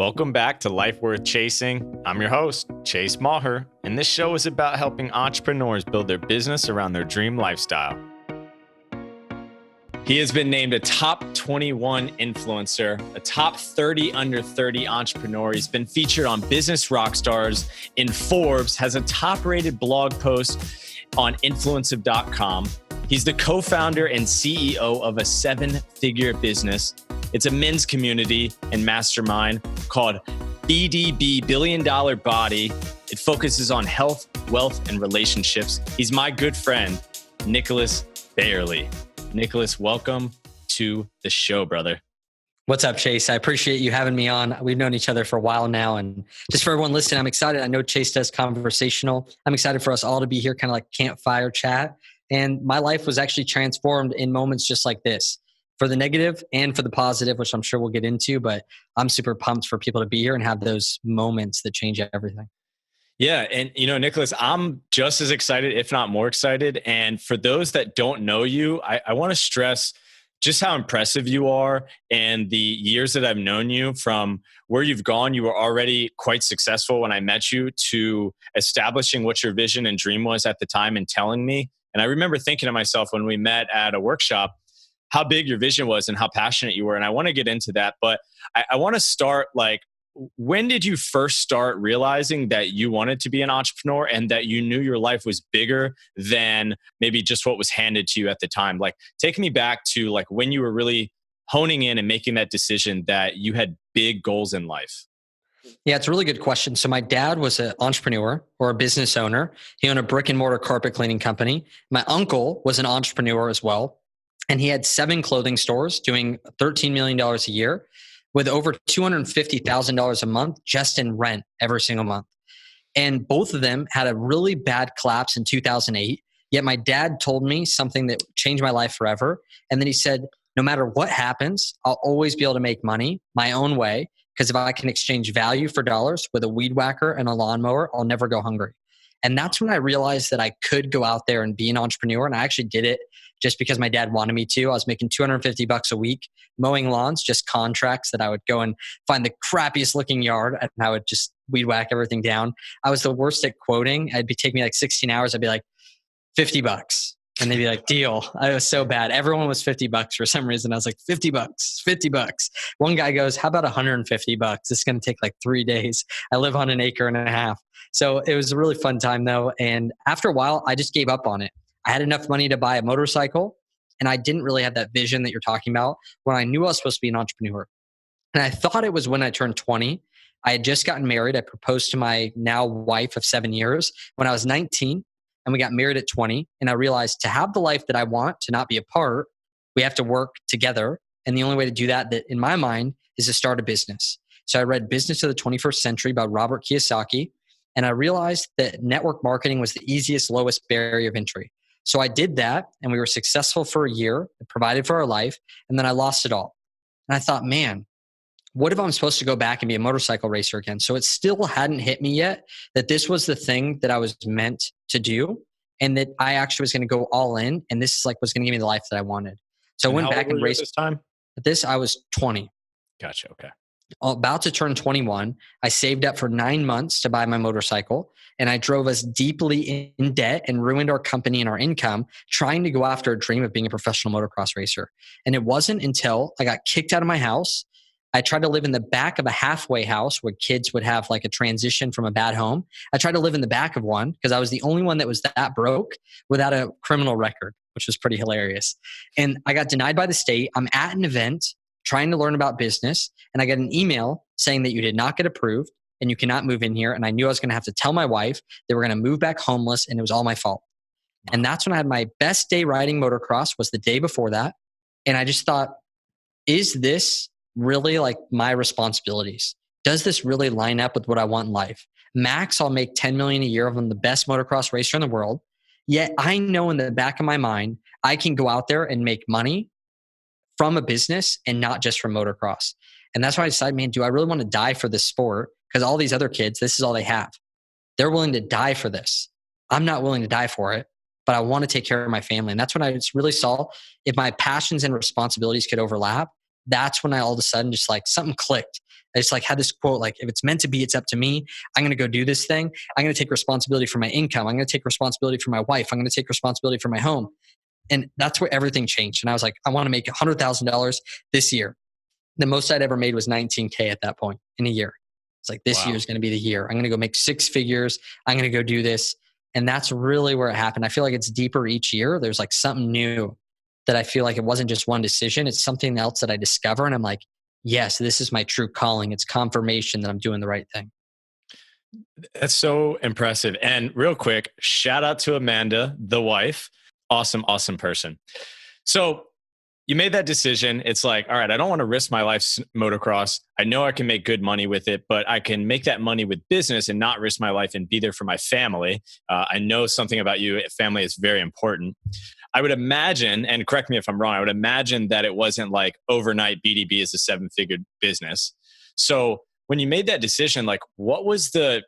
Welcome back to Life Worth Chasing. I'm your host, Chase Maher, and this show is about helping entrepreneurs build their business around their dream lifestyle. He has been named a top 21 influencer, a top 30 under 30 entrepreneur. He's been featured on Business Rockstars, in Forbes, has a top-rated blog post on influensive.com. He's the co-founder and CEO of a seven-figure business. It's a men's community and mastermind called BDB, Billion Dollar Body. It focuses on health, wealth, and relationships. He's my good friend, Nicholas Bayerle. Nicholas, welcome to the show, brother. What's up, Chase? I appreciate you having me on. We've known each other for a while now. And just for everyone listening, I'm excited. I know Chase does conversational. I'm excited for us all to be here, kind of like campfire chat. And my life was actually transformed in moments just like this, for the negative and for the positive, which I'm sure we'll get into. But I'm super pumped for people to be here and have those moments that change everything. Yeah. And, Nicholas, I'm just as excited, if not more excited. And for those that don't know you, I want to stress just how impressive you are and the years that I've known you. From where you've gone, you were already quite successful when I met you, to establishing what your vision and dream was at the time and telling me. And I remember thinking to myself when we met at a workshop, how big your vision was and how passionate you were. And I want to get into that, but I want to start when did you first start realizing that you wanted to be an entrepreneur and that you knew your life was bigger than maybe just what was handed to you at the time? Take me back to when you were really honing in and making that decision that you had big goals in life. Yeah, it's a really good question. So my dad was an entrepreneur or a business owner. He owned a brick and mortar carpet cleaning company. My uncle was an entrepreneur as well. And he had 7 clothing stores doing $13 million a year, with over $250,000 a month just in rent every single month. And both of them had a really bad collapse in 2008. Yet my dad told me something that changed my life forever. And then he said, no matter what happens, I'll always be able to make money my own way. Because if I can exchange value for dollars with a weed whacker and a lawnmower, I'll never go hungry. And that's when I realized that I could go out there and be an entrepreneur. And I actually did it just because my dad wanted me to. I was making $250 a week mowing lawns, just contracts that I would go and find the crappiest looking yard and I would just weed whack everything down. I was the worst at quoting. It'd take me 16 hours. I'd be like, $50. And they'd be like, deal. I was so bad. Everyone was $50 for some reason. I was like, $50. One guy goes, how about $150? This is going to take 3 days. I live on an acre and a half. So it was a really fun time though. And after a while, I just gave up on it. I had enough money to buy a motorcycle, and I didn't really have that vision that you're talking about when I knew I was supposed to be an entrepreneur. And I thought it was when I turned 20. I had just gotten married. I proposed to my now wife of 7 years when I was 19, and we got married at 20. And I realized to have the life that I want, to not be apart, we have to work together. And the only way to do that in my mind, is to start a business. So I read Business of the 21st Century by Robert Kiyosaki, and I realized that network marketing was the easiest, lowest barrier of entry. So I did that, and we were successful for a year, provided for our life, and then I lost it all. And I thought, man, what if I'm supposed to go back and be a motorcycle racer again? So it still hadn't hit me yet that this was the thing that I was meant to do, and that I actually was going to go all in, and this was going to give me the life that I wanted. So I went back and raced. This time? At this, I was 20. Gotcha. Okay. About to turn 21. I saved up for 9 months to buy my motorcycle, and I drove us deeply in debt and ruined our company and our income trying to go after a dream of being a professional motocross racer. And it wasn't until I got kicked out of my house. I tried to live in the back of a halfway house where kids would have a transition from a bad home. I tried to live in the back of one because I was the only one that was that broke without a criminal record, which was pretty hilarious. And I got denied by the state. I'm at an event trying to learn about business, and I got an email saying that you did not get approved and you cannot move in here. And I knew I was going to have to tell my wife they were going to move back homeless, and it was all my fault. And that's when I had my best day riding motocross, was the day before that. And I just thought, is this really my responsibilities? Does this really line up with what I want in life? Max, I'll make 10 million a year. I'm the best motocross racer in the world. Yet I know in the back of my mind, I can go out there and make money from a business and not just from motocross. And that's why I decided, man, do I really want to die for this sport? Because all these other kids, this is all they have. They're willing to die for this. I'm not willing to die for it, but I want to take care of my family. And that's when I just really saw if my passions and responsibilities could overlap. That's when I all of a sudden just something clicked. I just like had this quote, like, if it's meant to be, it's up to me. I'm going to go do this thing. I'm going to take responsibility for my income. I'm going to take responsibility for my wife. I'm going to take responsibility for my home. And that's where everything changed. And I was like, I want to make $100,000 this year. The most I'd ever made was 19K at that point in a year. It's like, this year is going to be the year. I'm going to go make 6 figures. I'm going to go do this. And that's really where it happened. I feel like it's deeper each year. There's like something new that I feel like it wasn't just one decision. It's something else that I discover. And I'm like, yes, this is my true calling. It's confirmation that I'm doing the right thing. That's so impressive. And real quick, shout out to Amanda, the wife. Awesome, awesome person. So you made that decision. It's like, all right, I don't want to risk my life's motocross. I know I can make good money with it, but I can make that money with business and not risk my life and be there for my family. I know something about you. Family is very important. I would imagine, and correct me if I'm wrong, I would imagine that it wasn't like overnight BDB is a 7-figure business. So when you made that decision, like what was the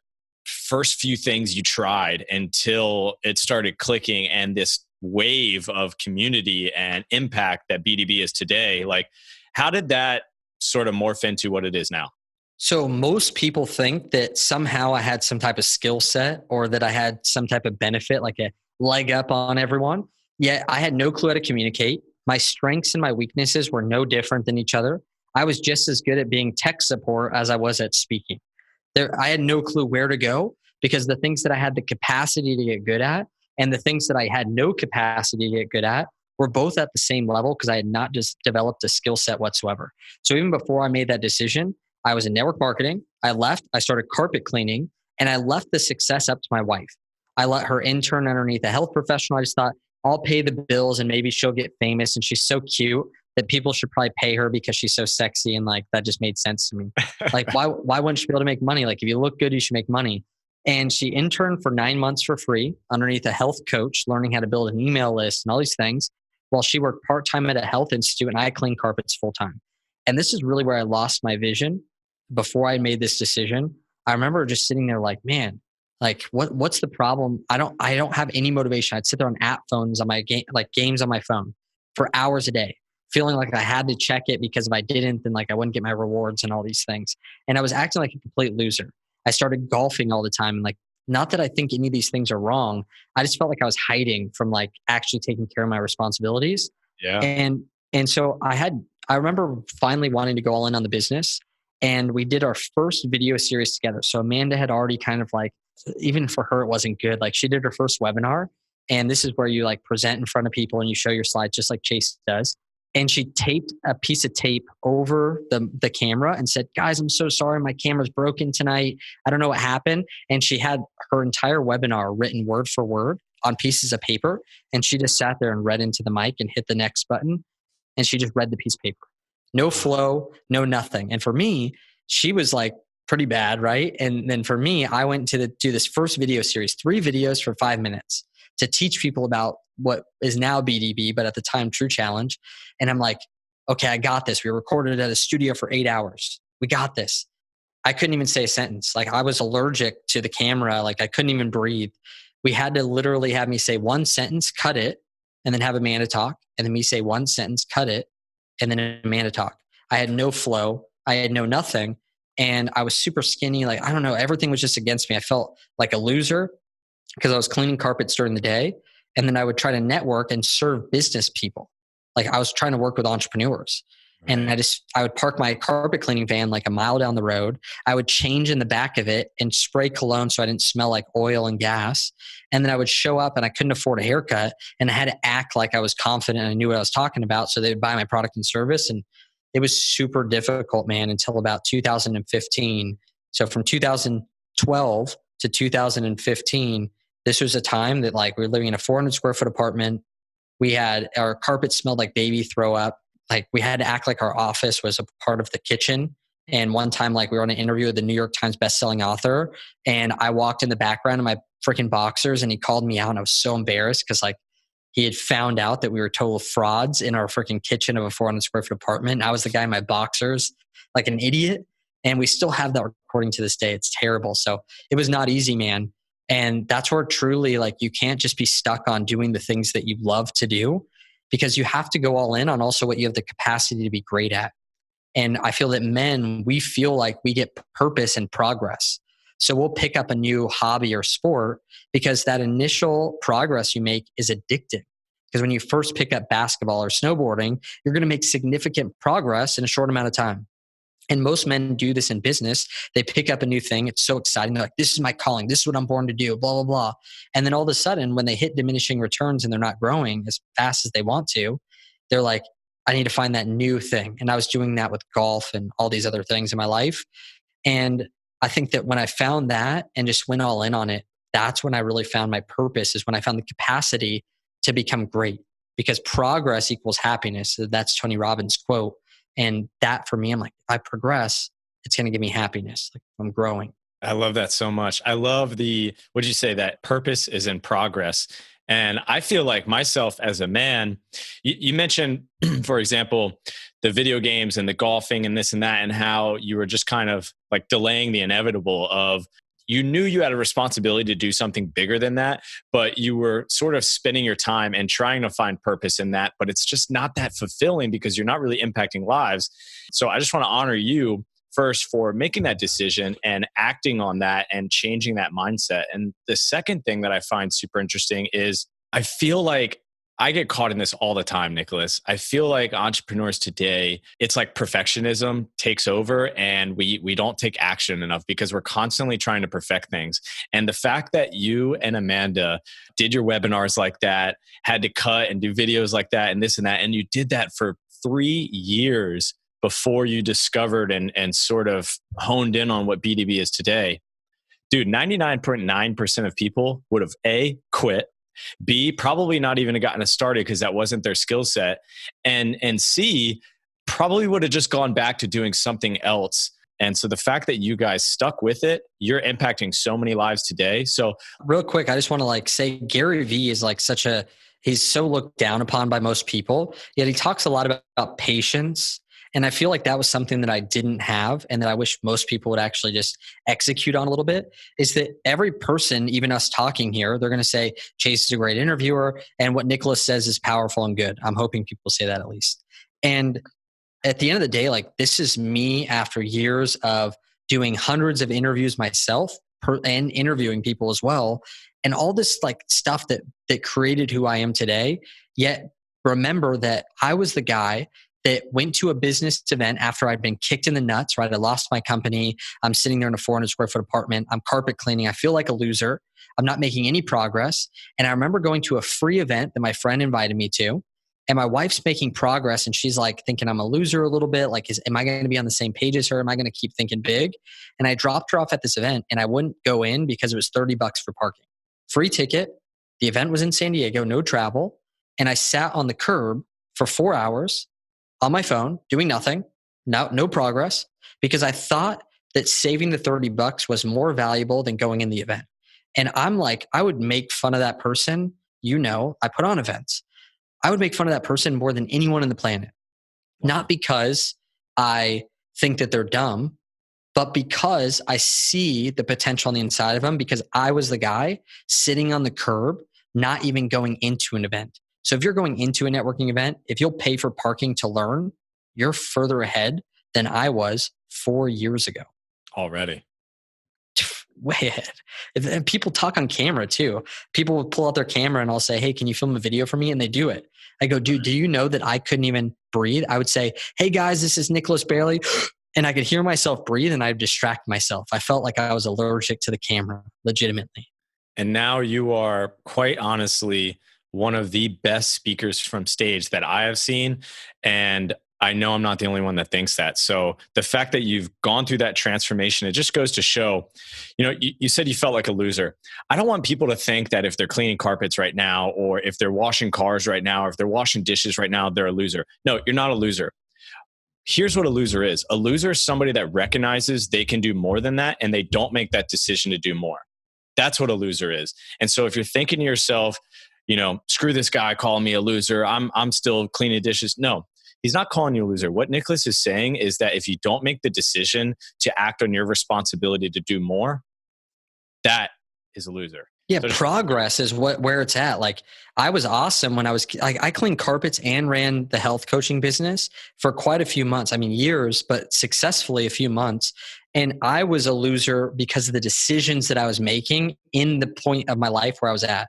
first few things you tried until it started clicking and this wave of community and impact that BDB is today? Like, how did that sort of morph into what it is now? So most people think that somehow I had some type of skill set or that I had some type of benefit, like a leg up on everyone. Yet I had no clue how to communicate. My strengths and my weaknesses were no different than each other. I was just as good at being tech support as I was at speaking. I had no clue where to go because the things that I had the capacity to get good at and the things that I had no capacity to get good at were both at the same level because I had not just developed a skill set whatsoever. So even before I made that decision, I was in network marketing. I left, I started carpet cleaning, and I left the success up to my wife. I let her intern underneath a health professional. I just thought, I'll pay the bills and maybe she'll get famous. And she's so cute that people should probably pay her because she's so sexy. And like, that just made sense to me. Like, why wouldn't she be able to make money? Like, if you look good, you should make money. And she interned for 9 months for free underneath a health coach, learning how to build an email list and all these things while she worked part-time at a health institute and I cleaned carpets full-time. And this is really where I lost my vision before I made this decision. I remember just sitting there like, man, like what's the problem? I don't have any motivation. I'd sit there on app phones on my game, like games on my phone for hours a day, feeling like I had to check it because if I didn't, then like I wouldn't get my rewards and all these things. And I was acting like a complete loser. I started golfing all the time. And like, not that I think any of these things are wrong. I just felt like I was hiding from like actually taking care of my responsibilities. Yeah. And so I remember finally wanting to go all in on the business. And we did our first video series together. So Amanda had already kind of like, even for her, it wasn't good. Like she did her first webinar. And this is where you like present in front of people and you show your slides just like Chase does. And she taped a piece of tape over the camera and said, guys, I'm so sorry. My camera's broken tonight. I don't know what happened. And she had her entire webinar written word for word on pieces of paper. And she just sat there and read into the mic and hit the next button. And she just read the piece of paper. No flow, no nothing. And for me, she was like pretty bad, right? And then for me, I went to do this first video series, 3 videos for 5 minutes to teach people about what is now BDB, but at the time, True Challenge. And I'm like, okay, I got this. We recorded at a studio for 8 hours. We got this. I couldn't even say a sentence. Like I was allergic to the camera. Like I couldn't even breathe. We had to literally have me say one sentence, cut it, and then have Amanda talk. And then me say one sentence, cut it, and then Amanda talk. I had no flow. I had no nothing. And I was super skinny. Like, I don't know. Everything was just against me. I felt like a loser because I was cleaning carpets during the day. And then I would try to network and serve business people. Like I was trying to work with entrepreneurs. Right. And I would park my carpet cleaning van like a mile down the road. I would change in the back of it and spray cologne so I didn't smell like oil and gas. And then I would show up and I couldn't afford a haircut. And I had to act like I was confident and I knew what I was talking about. So they would buy my product and service. And it was super difficult, man, until about 2015. So from 2012 to 2015, this was a time that like we were living in a 400 square foot apartment. We had our carpet smelled like baby throw up. Like we had to act like our office was a part of the kitchen. And one time, like we were on an interview with the New York Times bestselling author. And I walked in the background of my freaking boxers and he called me out. And I was so embarrassed because like he had found out that we were total frauds in our freaking kitchen of a 400 square foot apartment. And I was the guy in my boxers, like an idiot. And we still have that recording to this day. It's terrible. So it was not easy, man. And that's where truly like you can't just be stuck on doing the things that you love to do because you have to go all in on also what you have the capacity to be great at. And I feel that men, we feel like we get purpose and progress. So we'll pick up a new hobby or sport because that initial progress you make is addictive. Because when you first pick up basketball or snowboarding, you're going to make significant progress in a short amount of time. And most men do this in business. They pick up a new thing. It's so exciting. They're like, this is my calling. This is what I'm born to do, blah, blah, blah. And then all of a sudden, when they hit diminishing returns and they're not growing as fast as they want to, they're like, I need to find that new thing. And I was doing that with golf and all these other things in my life. And I think that when I found that and just went all in on it, that's when I really found my purpose, is when I found the capacity to become great, because progress equals happiness. That's Tony Robbins' quote. And that for me, I'm like, if I progress, it's going to give me happiness. Like I'm growing. I love that so much. I love what'd you say, that purpose is in progress. And I feel like myself as a man, you mentioned, for example, the video games and the golfing and this and that, and how you were just kind of like delaying the inevitable of, you knew you had a responsibility to do something bigger than that, but you were sort of spending your time and trying to find purpose in that, but it's just not that fulfilling because you're not really impacting lives. So I just want to honor you first for making that decision and acting on that and changing that mindset. And the second thing that I find super interesting is I feel like I get caught in this all the time, Nicholas. I feel like entrepreneurs today, it's like perfectionism takes over and we don't take action enough because we're constantly trying to perfect things. And the fact that you and Amanda did your webinars like that, had to cut and do videos like that and this and that, and you did that for 3 years before you discovered and sort of honed in on what BDB is today. Dude, 99.9% of people would have A, quit, B, probably not even gotten it started because that wasn't their skill set, and C, probably would have just gone back to doing something else. And so the fact that you guys stuck with it, you're impacting so many lives today. So real quick, I just want to say Gary Vee is like he's so looked down upon by most people, yet he talks a lot about patience. And I feel like that was something that I didn't have and that I wish most people would actually just execute on a little bit, is that every person, even us talking here, they're going to say, Chase is a great interviewer and what Nicholas says is powerful and good. I'm hoping people say that at least. And at the end of the day, like this is me after years of doing hundreds of interviews myself and interviewing people as well. And all this like stuff that created who I am today. Yet remember that I was the guy that went to a business event after I'd been kicked in the nuts, right? I lost my company. I'm sitting there in a 400 square foot apartment. I'm carpet cleaning. I feel like a loser. I'm not making any progress. And I remember going to a free event that my friend invited me to. And my wife's making progress. And she's like thinking I'm a loser a little bit. Like, am I going to be on the same page as her? Am I going to keep thinking big? And I dropped her off at this event and I wouldn't go in because it was $30 for parking. Free ticket. The event was in San Diego, no travel. And I sat on the curb for 4 hours on my phone, doing nothing, no progress, because I thought that saving the $30 was more valuable than going in the event. And I'm like, I would make fun of that person. I put on events. I would make fun of that person more than anyone on the planet. Not because I think that they're dumb, but because I see the potential on the inside of them, because I was the guy sitting on the curb, not even going into an event. So if you're going into a networking event, if you'll pay for parking to learn, you're further ahead than I was 4 years ago. already. Way ahead. And people talk on camera too. People will pull out their camera and I'll say, hey, can you film a video for me? And they do it. I go, dude, do you know that I couldn't even breathe? I would say, hey guys, this is Nicholas Bayerle. And I could hear myself breathe and I'd distract myself. I felt like I was allergic to the camera, legitimately. And now you are quite honestly one of the best speakers from stage that I have seen. And I know I'm not the only one that thinks that. So the fact that you've gone through that transformation, it just goes to show, you said you felt like a loser. I don't want people to think that if they're cleaning carpets right now, or if they're washing cars right now, or if they're washing dishes right now, they're a loser. No, you're not a loser. Here's what a loser is. A loser is somebody that recognizes they can do more than that and they don't make that decision to do more. That's what a loser is. And so if you're thinking to yourself, screw this guy calling me a loser, I'm still cleaning dishes. No, he's not calling you a loser. What Nicholas is saying is that if you don't make the decision to act on your responsibility to do more, that is a loser. Yeah, So progress is where it's at. Like I was awesome when I cleaned carpets and ran the health coaching business for quite a few months. I mean, years, but successfully a few months. And I was a loser because of the decisions that I was making in the point of my life where I was at.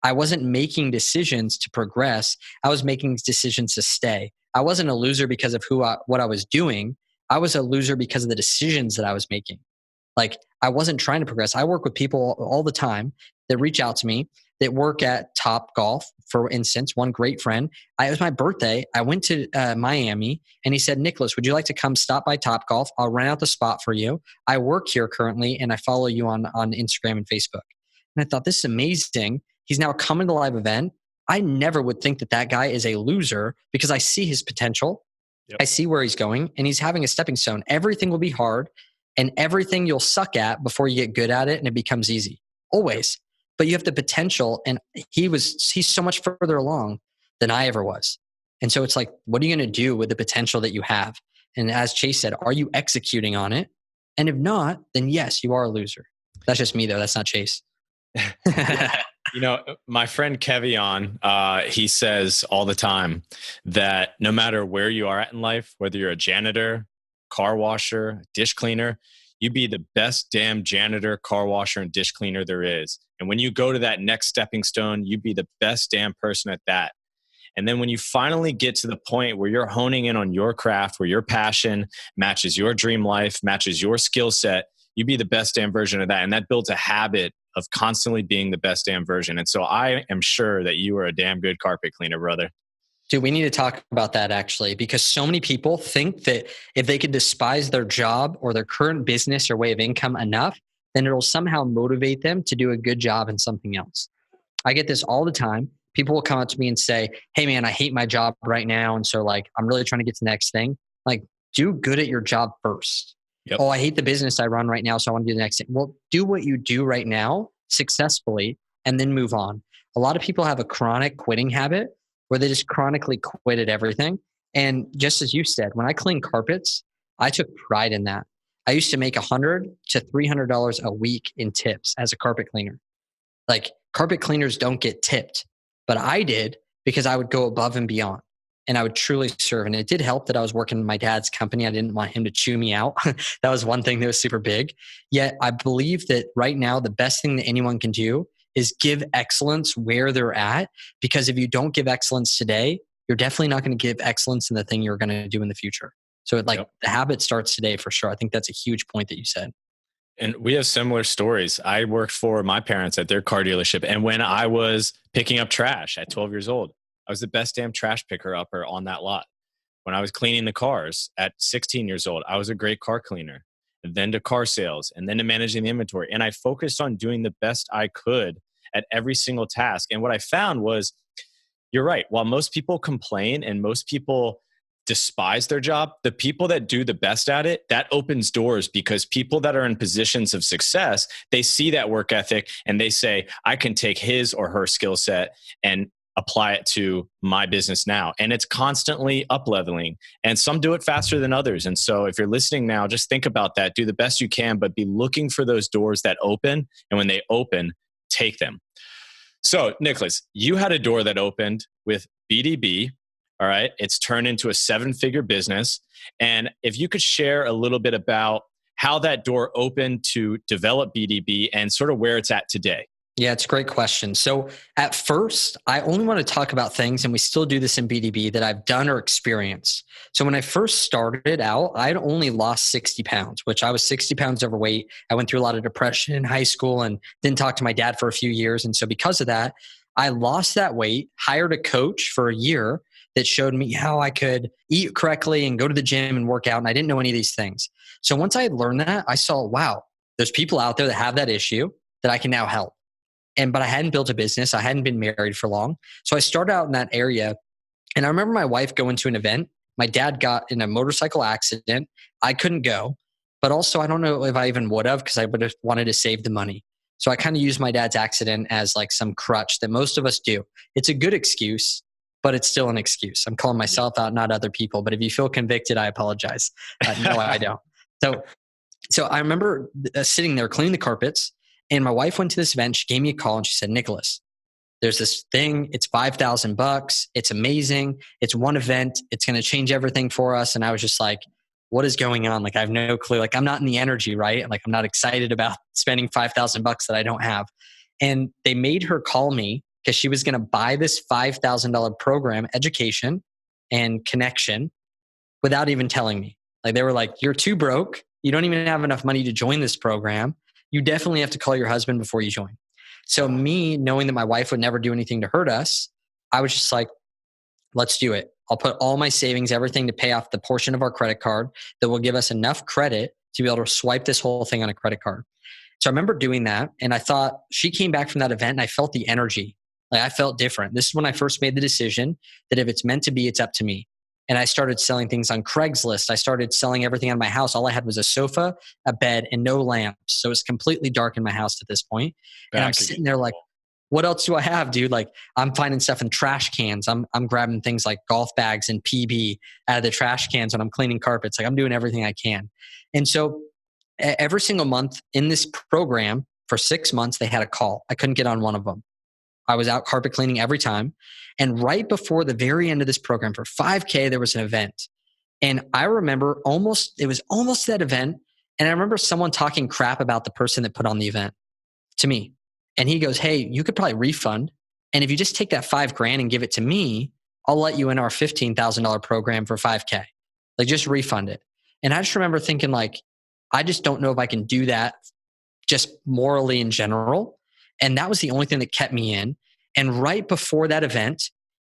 I wasn't making decisions to progress. I was making decisions to stay. I wasn't a loser because of what I was doing. I was a loser because of the decisions that I was making. Like I wasn't trying to progress. I work with people all the time that reach out to me that work at Top Golf, for instance. One great friend, it was my birthday. I went to Miami and he said, Nicholas, would you like to come stop by Top Golf? I'll rent out the spot for you. I work here currently and I follow you on Instagram and Facebook. And I thought, this is amazing. He's now coming to the live event. I never would think that that guy is a loser because I see his potential. Yep. I see where he's going and he's having a stepping stone. Everything will be hard and everything you'll suck at before you get good at it and it becomes easy. Always. But you have the potential and he's so much further along than I ever was. And so it's like, what are you going to do with the potential that you have? And as Chase said, are you executing on it? And if not, then yes, you are a loser. That's just me though. That's not Chase. You know, my friend Kevion, he says all the time that no matter where you are at in life, whether you're a janitor, car washer, dish cleaner, you be the best damn janitor, car washer, and dish cleaner there is. And when you go to that next stepping stone, you be the best damn person at that. And then when you finally get to the point where you're honing in on your craft, where your passion matches your dream life, matches your skill set, you be the best damn version of that. And that builds a habit of constantly being the best damn version. And so I am sure that you are a damn good carpet cleaner, brother. Dude, we need to talk about that actually, because so many people think that if they could despise their job or their current business or way of income enough, then it'll somehow motivate them to do a good job in something else. I get this all the time. People will come up to me and say, hey man, I hate my job right now. And so like, I'm really trying to get to the next thing. Like, do good at your job first. Yep. Oh, I hate the business I run right now, so I want to do the next thing. Well, do what you do right now successfully and then move on. A lot of people have a chronic quitting habit where they just chronically quit at everything. And just as you said, when I cleaned carpets, I took pride in that. I used to make $100 to $300 a week in tips as a carpet cleaner. Like carpet cleaners don't get tipped, but I did because I would go above and beyond. And I would truly serve. And it did help that I was working in my dad's company. I didn't want him to chew me out. That was one thing that was super big. Yet I believe that right now, the best thing that anyone can do is give excellence where they're at. Because if you don't give excellence today, you're definitely not going to give excellence in the thing you're going to do in the future. So the habit starts today for sure. I think that's a huge point that you said. And we have similar stories. I worked for my parents at their car dealership. And when I was picking up trash at 12 years old, I was the best damn trash picker upper on that lot. When I was cleaning the cars at 16 years old, I was a great car cleaner. And then to car sales and then to managing the inventory. And I focused on doing the best I could at every single task. And what I found was, you're right. While most people complain and most people despise their job, the people that do the best at it, that opens doors, because people that are in positions of success, they see that work ethic and they say, I can take his or her skill set and apply it to my business now. And it's constantly up leveling, and some do it faster than others. And so if you're listening now, just think about that. Do the best you can, but be looking for those doors that open. And when they open, take them. So Nicholas, you had a door that opened with BDB. All right. It's turned into a 7-figure business. And if you could share a little bit about how that door opened to develop BDB and sort of where it's at today. Yeah, it's a great question. So at first, I only want to talk about things, and we still do this in BDB, that I've done or experienced. So when I first started out, I'd only lost 60 pounds, which I was 60 pounds overweight. I went through a lot of depression in high school and didn't talk to my dad for a few years. And so because of that, I lost that weight, hired a coach for a year that showed me how I could eat correctly and go to the gym and work out. And I didn't know any of these things. So once I had learned that, I saw, wow, there's people out there that have that issue that I can now help. But I hadn't built a business. I hadn't been married for long. So I started out in that area. And I remember my wife going to an event. My dad got in a motorcycle accident. I couldn't go. But also, I don't know if I even would have, because I would have wanted to save the money. So I kind of used my dad's accident as like some crutch that most of us do. It's a good excuse, but it's still an excuse. I'm calling myself out, not other people. But if you feel convicted, I apologize. No, I don't. So I remember sitting there cleaning the carpets. And my wife went to this event. She gave me a call and she said, Nicholas, there's this thing. It's $5,000. It's amazing. It's one event. It's going to change everything for us. And I was just like, what is going on? Like, I have no clue. Like, I'm not in the energy, right? Like, I'm not excited about spending $5,000 that I don't have. And they made her call me because she was going to buy this $5,000 program, education and connection, without even telling me. Like, they were like, you're too broke. You don't even have enough money to join this program. You definitely have to call your husband before you join. So me knowing that my wife would never do anything to hurt us, I was just like, let's do it. I'll put all my savings, everything to pay off the portion of our credit card that will give us enough credit to be able to swipe this whole thing on a credit card. So I remember doing that. And I thought, she came back from that event and I felt the energy. Like, I felt different. This is when I first made the decision that if it's meant to be, it's up to me. And I started selling things on Craigslist. I started selling everything out of my house. All I had was a sofa, a bed, and no lamps. So it's completely dark in my house at this point. And I'm sitting there like, what else do I have, dude? Like, I'm finding stuff in trash cans. I'm grabbing things like golf bags and PB out of the trash cans when I'm cleaning carpets. Like, I'm doing everything I can. And so every single month in this program for 6 months, they had a call. I couldn't get on one of them. I was out carpet cleaning every time. And right before the very end of this program for 5K, there was an event. And I remember it was almost that event. And I remember someone talking crap about the person that put on the event to me. And he goes, hey, you could probably refund. And if you just take that $5,000 and give it to me, I'll let you in our $15,000 program for 5K. Like, just refund it. And I just remember thinking, like, I just don't know if I can do that just morally in general. And that was the only thing that kept me in. And right before that event,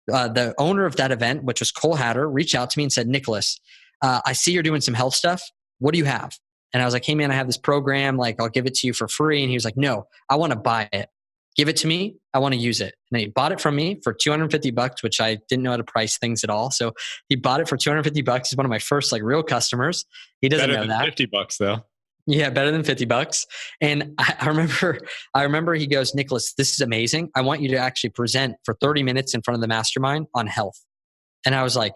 the owner of that event, which was Cole Hatter, reached out to me and said, Nicholas, I see you're doing some health stuff. What do you have? And I was like, hey man, I have this program. Like, I'll give it to you for free. And he was like, no, I want to buy it. Give it to me. I want to use it. And he bought it from me for $250, which I didn't know how to price things at all. So he bought it for $250. He's one of my first like real customers. He doesn't know that. $50 though. Yeah, better than $50. And I remember he goes, Nicholas, this is amazing. I want you to actually present for 30 minutes in front of the mastermind on health. And I was like,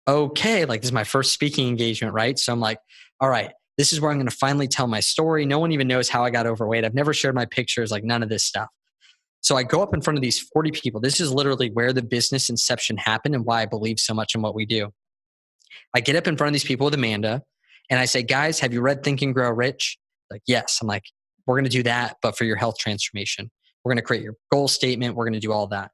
okay, like, this is my first speaking engagement, right? So I'm like, all right, this is where I'm going to finally tell my story. No one even knows how I got overweight. I've never shared my pictures, like none of this stuff. So I go up in front of these 40 people. This is literally where the business inception happened and why I believe so much in what we do. I get up in front of these people with Amanda. And I say, guys, have you read Think and Grow Rich? Like, yes. I'm like, we're going to do that, but for your health transformation. We're going to create your goal statement. We're going to do all that.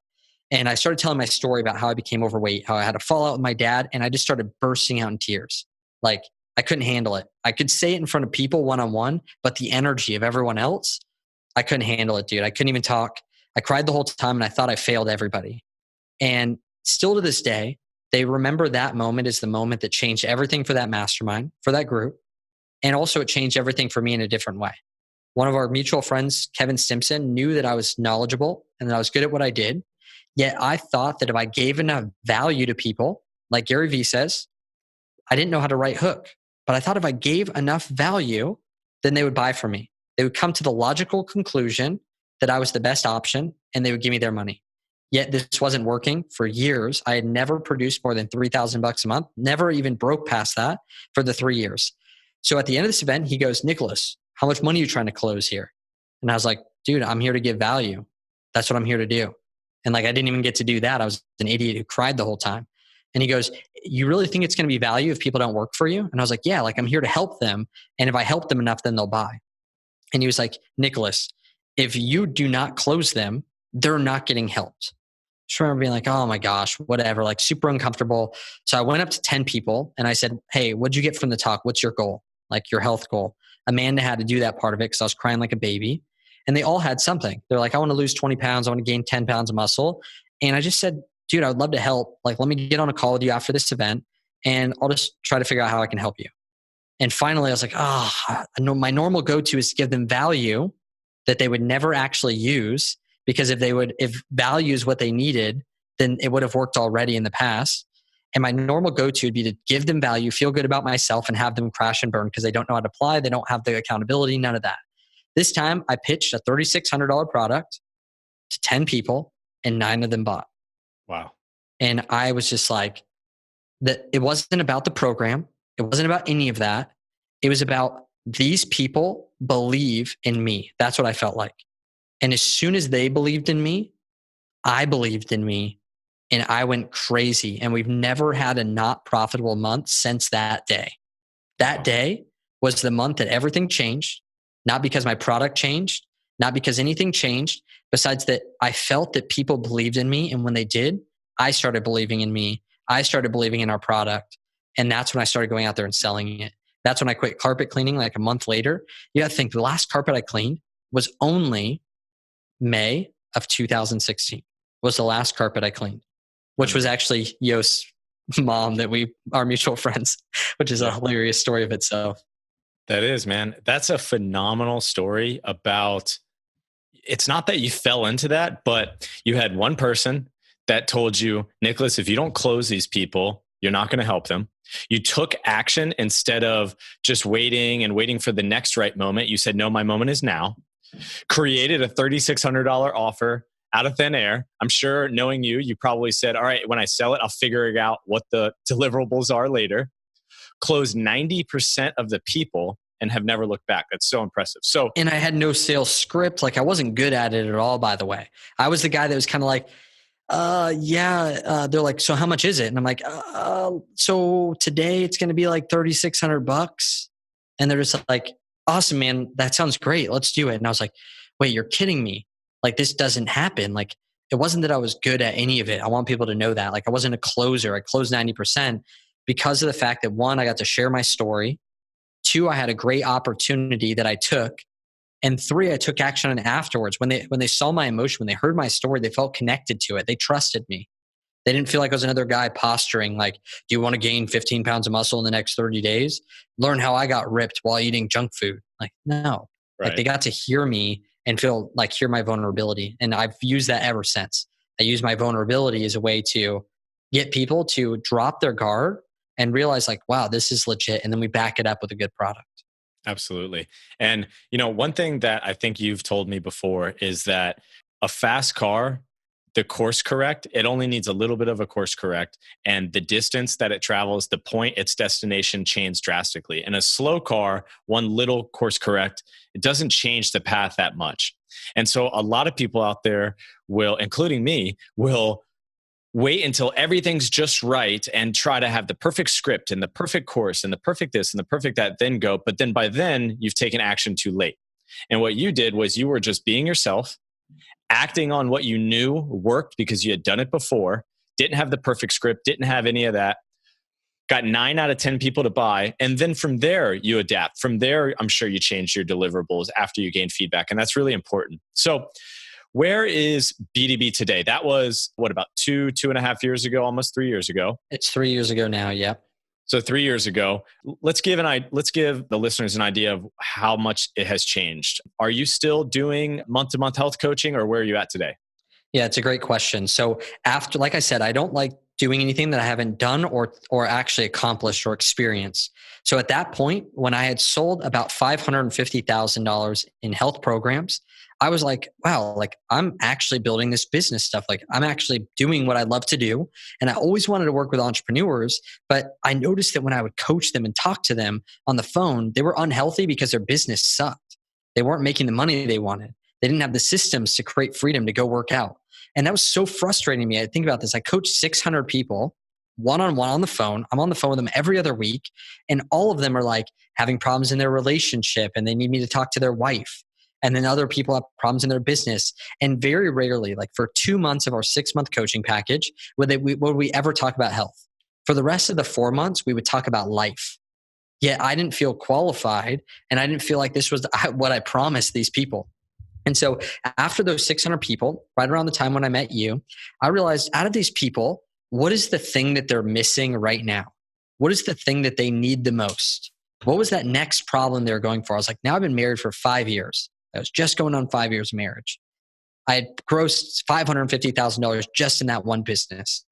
And I started telling my story about how I became overweight, how I had a fallout with my dad. And I just started bursting out in tears. Like, I couldn't handle it. I could say it in front of people one-on-one, but the energy of everyone else, I couldn't handle it, dude. I couldn't even talk. I cried the whole time and I thought I failed everybody. And still to this day, they remember that moment as the moment that changed everything for that mastermind, for that group. And also it changed everything for me in a different way. One of our mutual friends, Kevin Simpson, knew that I was knowledgeable and that I was good at what I did. Yet I thought that if I gave enough value to people, like Gary Vee says, I didn't know how to right hook. But I thought if I gave enough value, then they would buy from me. They would come to the logical conclusion that I was the best option and they would give me their money. Yet this wasn't working for years. I had never produced more than $3,000 a month, never even broke past that for the 3 years. So at the end of this event, he goes, Nicholas, how much money are you trying to close here? And I was like, dude, I'm here to give value. That's what I'm here to do. And like, I didn't even get to do that. I was an idiot who cried the whole time. And he goes, you really think it's going to be value if people don't work for you? And I was like, yeah, like, I'm here to help them. And if I help them enough, then they'll buy. And he was like, Nicholas, if you do not close them, they're not getting helped. Just remember being like, oh my gosh, whatever, like super uncomfortable. So I went up to 10 people and I said, hey, what'd you get from the talk? What's your goal? Like, your health goal. Amanda had to do that part of it because I was crying like a baby. And they all had something. They're like, I want to lose 20 pounds. I want to gain 10 pounds of muscle. And I just said, dude, I would love to help. Like, let me get on a call with you after this event and I'll just try to figure out how I can help you. And finally I was like, I know my normal go-to is to give them value that they would never actually use. Because if value is what they needed, then it would have worked already in the past. And my normal go-to would be to give them value, feel good about myself, and have them crash and burn because they don't know how to apply. They don't have the accountability, none of that. This time I pitched a $3,600 product to 10 people and 9 of them bought. Wow. And I was just like, that it wasn't about the program. It wasn't about any of that. It was about these people believe in me. That's what I felt like. And as soon as they believed in me, I believed in me and I went crazy. And we've never had a not profitable month since that day. That day was the month that everything changed, not because my product changed, not because anything changed, besides that I felt that people believed in me. And when they did, I started believing in me. I started believing in our product. And that's when I started going out there and selling it. That's when I quit carpet cleaning like a month later. You got to think the last carpet I cleaned was only May of 2016 was the last carpet I cleaned, which was actually Yost's mom that we are mutual friends, which is a hilarious story of itself. That is, man. That's a phenomenal story about, it's not that you fell into that, but you had one person that told you, Nicholas, if you don't close these people, you're not going to help them. You took action instead of just waiting for the next right moment. You said, no, my moment is now. Created a $3,600 offer out of thin air. I'm sure knowing you, you probably said, all right, when I sell it, I'll figure out what the deliverables are later. Closed 90% of the people and have never looked back. That's so impressive. So, and I had no sales script. Like I wasn't good at it at all, by the way. I was the guy that was kind of like, they're like, so how much is it? And I'm like, so today it's going to be like $3,600. And they're just like, awesome, man. That sounds great. Let's do it. And I was like, wait, you're kidding me. Like this doesn't happen. Like it wasn't that I was good at any of it. I want people to know that. Like I wasn't a closer. I closed 90% because of the fact that one, I got to share my story. Two, I had a great opportunity that I took. And three, I took action on it afterwards. When they saw my emotion, when they heard my story, they felt connected to it. They trusted me. They didn't feel like I was another guy posturing like, do you want to gain 15 pounds of muscle in the next 30 days? Learn how I got ripped while eating junk food. Like, no. right. Like they got to hear me and hear my vulnerability. And I've used that ever since. I use my vulnerability as a way to get people to drop their guard and realize like, wow, this is legit. And then we back it up with a good product. Absolutely. And, one thing that I think you've told me before is that a fast car, the course correct, it only needs a little bit of a course correct. And the distance that it travels, the point, its destination changes drastically. And a slow car, one little course correct, it doesn't change the path that much. And so a lot of people out there will, including me, will wait until everything's just right and try to have the perfect script and the perfect course and the perfect this and the perfect that, then go. But then by then you've taken action too late. And what you did was you were just being yourself, acting on what you knew worked because you had done it before, didn't have the perfect script, didn't have any of that, got 9 out of 10 people to buy. And then from there, you adapt. From there, I'm sure you changed your deliverables after you gained feedback. And that's really important. So where is B2B today? That was about 2.5 years ago, almost 3 years ago. It's 3 years ago now. Yep. So 3 years ago, let's give the listeners an idea of how much it has changed. Are you still doing month-to-month health coaching, or where are you at today? Yeah, it's a great question. So after, like I said, I don't like doing anything that I haven't done or actually accomplished or experienced. So at that point, when I had sold about $550,000 in health programs, I was like, wow, like I'm actually building this business stuff. Like I'm actually doing what I love to do. And I always wanted to work with entrepreneurs, but I noticed that when I would coach them and talk to them on the phone, they were unhealthy because their business sucked. They weren't making the money they wanted. They didn't have the systems to create freedom to go work out. And that was so frustrating to me. I think about this. I coached 600 people one-on-one on the phone. I'm on the phone with them every other week. And all of them are like having problems in their relationship and they need me to talk to their wife. And then other people have problems in their business. And very rarely, like for 2 months of our 6-month coaching package, would we ever talk about health. For the rest of the 4 months, we would talk about life. Yet I didn't feel qualified and I didn't feel like this was what I promised these people. And so after those 600 people, right around the time when I met you, I realized out of these people, what is the thing that they're missing right now? What is the thing that they need the most? What was that next problem they were going for? I was like, now I've been married for 5 years. I was just going on 5 years of marriage. I had grossed $550,000 just in that one business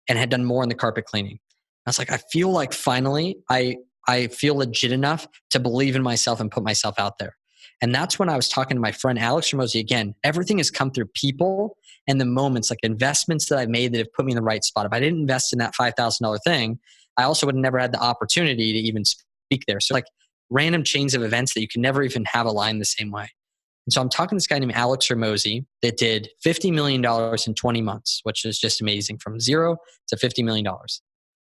and had done more in the carpet cleaning. I was like, I feel like finally I feel legit enough to believe in myself and put myself out there. And that's when I was talking to my friend Alex Ramosi again. Everything has come through people and the moments, like investments that I've made that have put me in the right spot. If I didn't invest in that $5,000 thing, I also would have never had the opportunity to even speak there. So like random chains of events that you can never even have align the same way. And so I'm talking to this guy named Alex Hormozi that did $50 million in 20 months, which is just amazing, from zero to $50 million.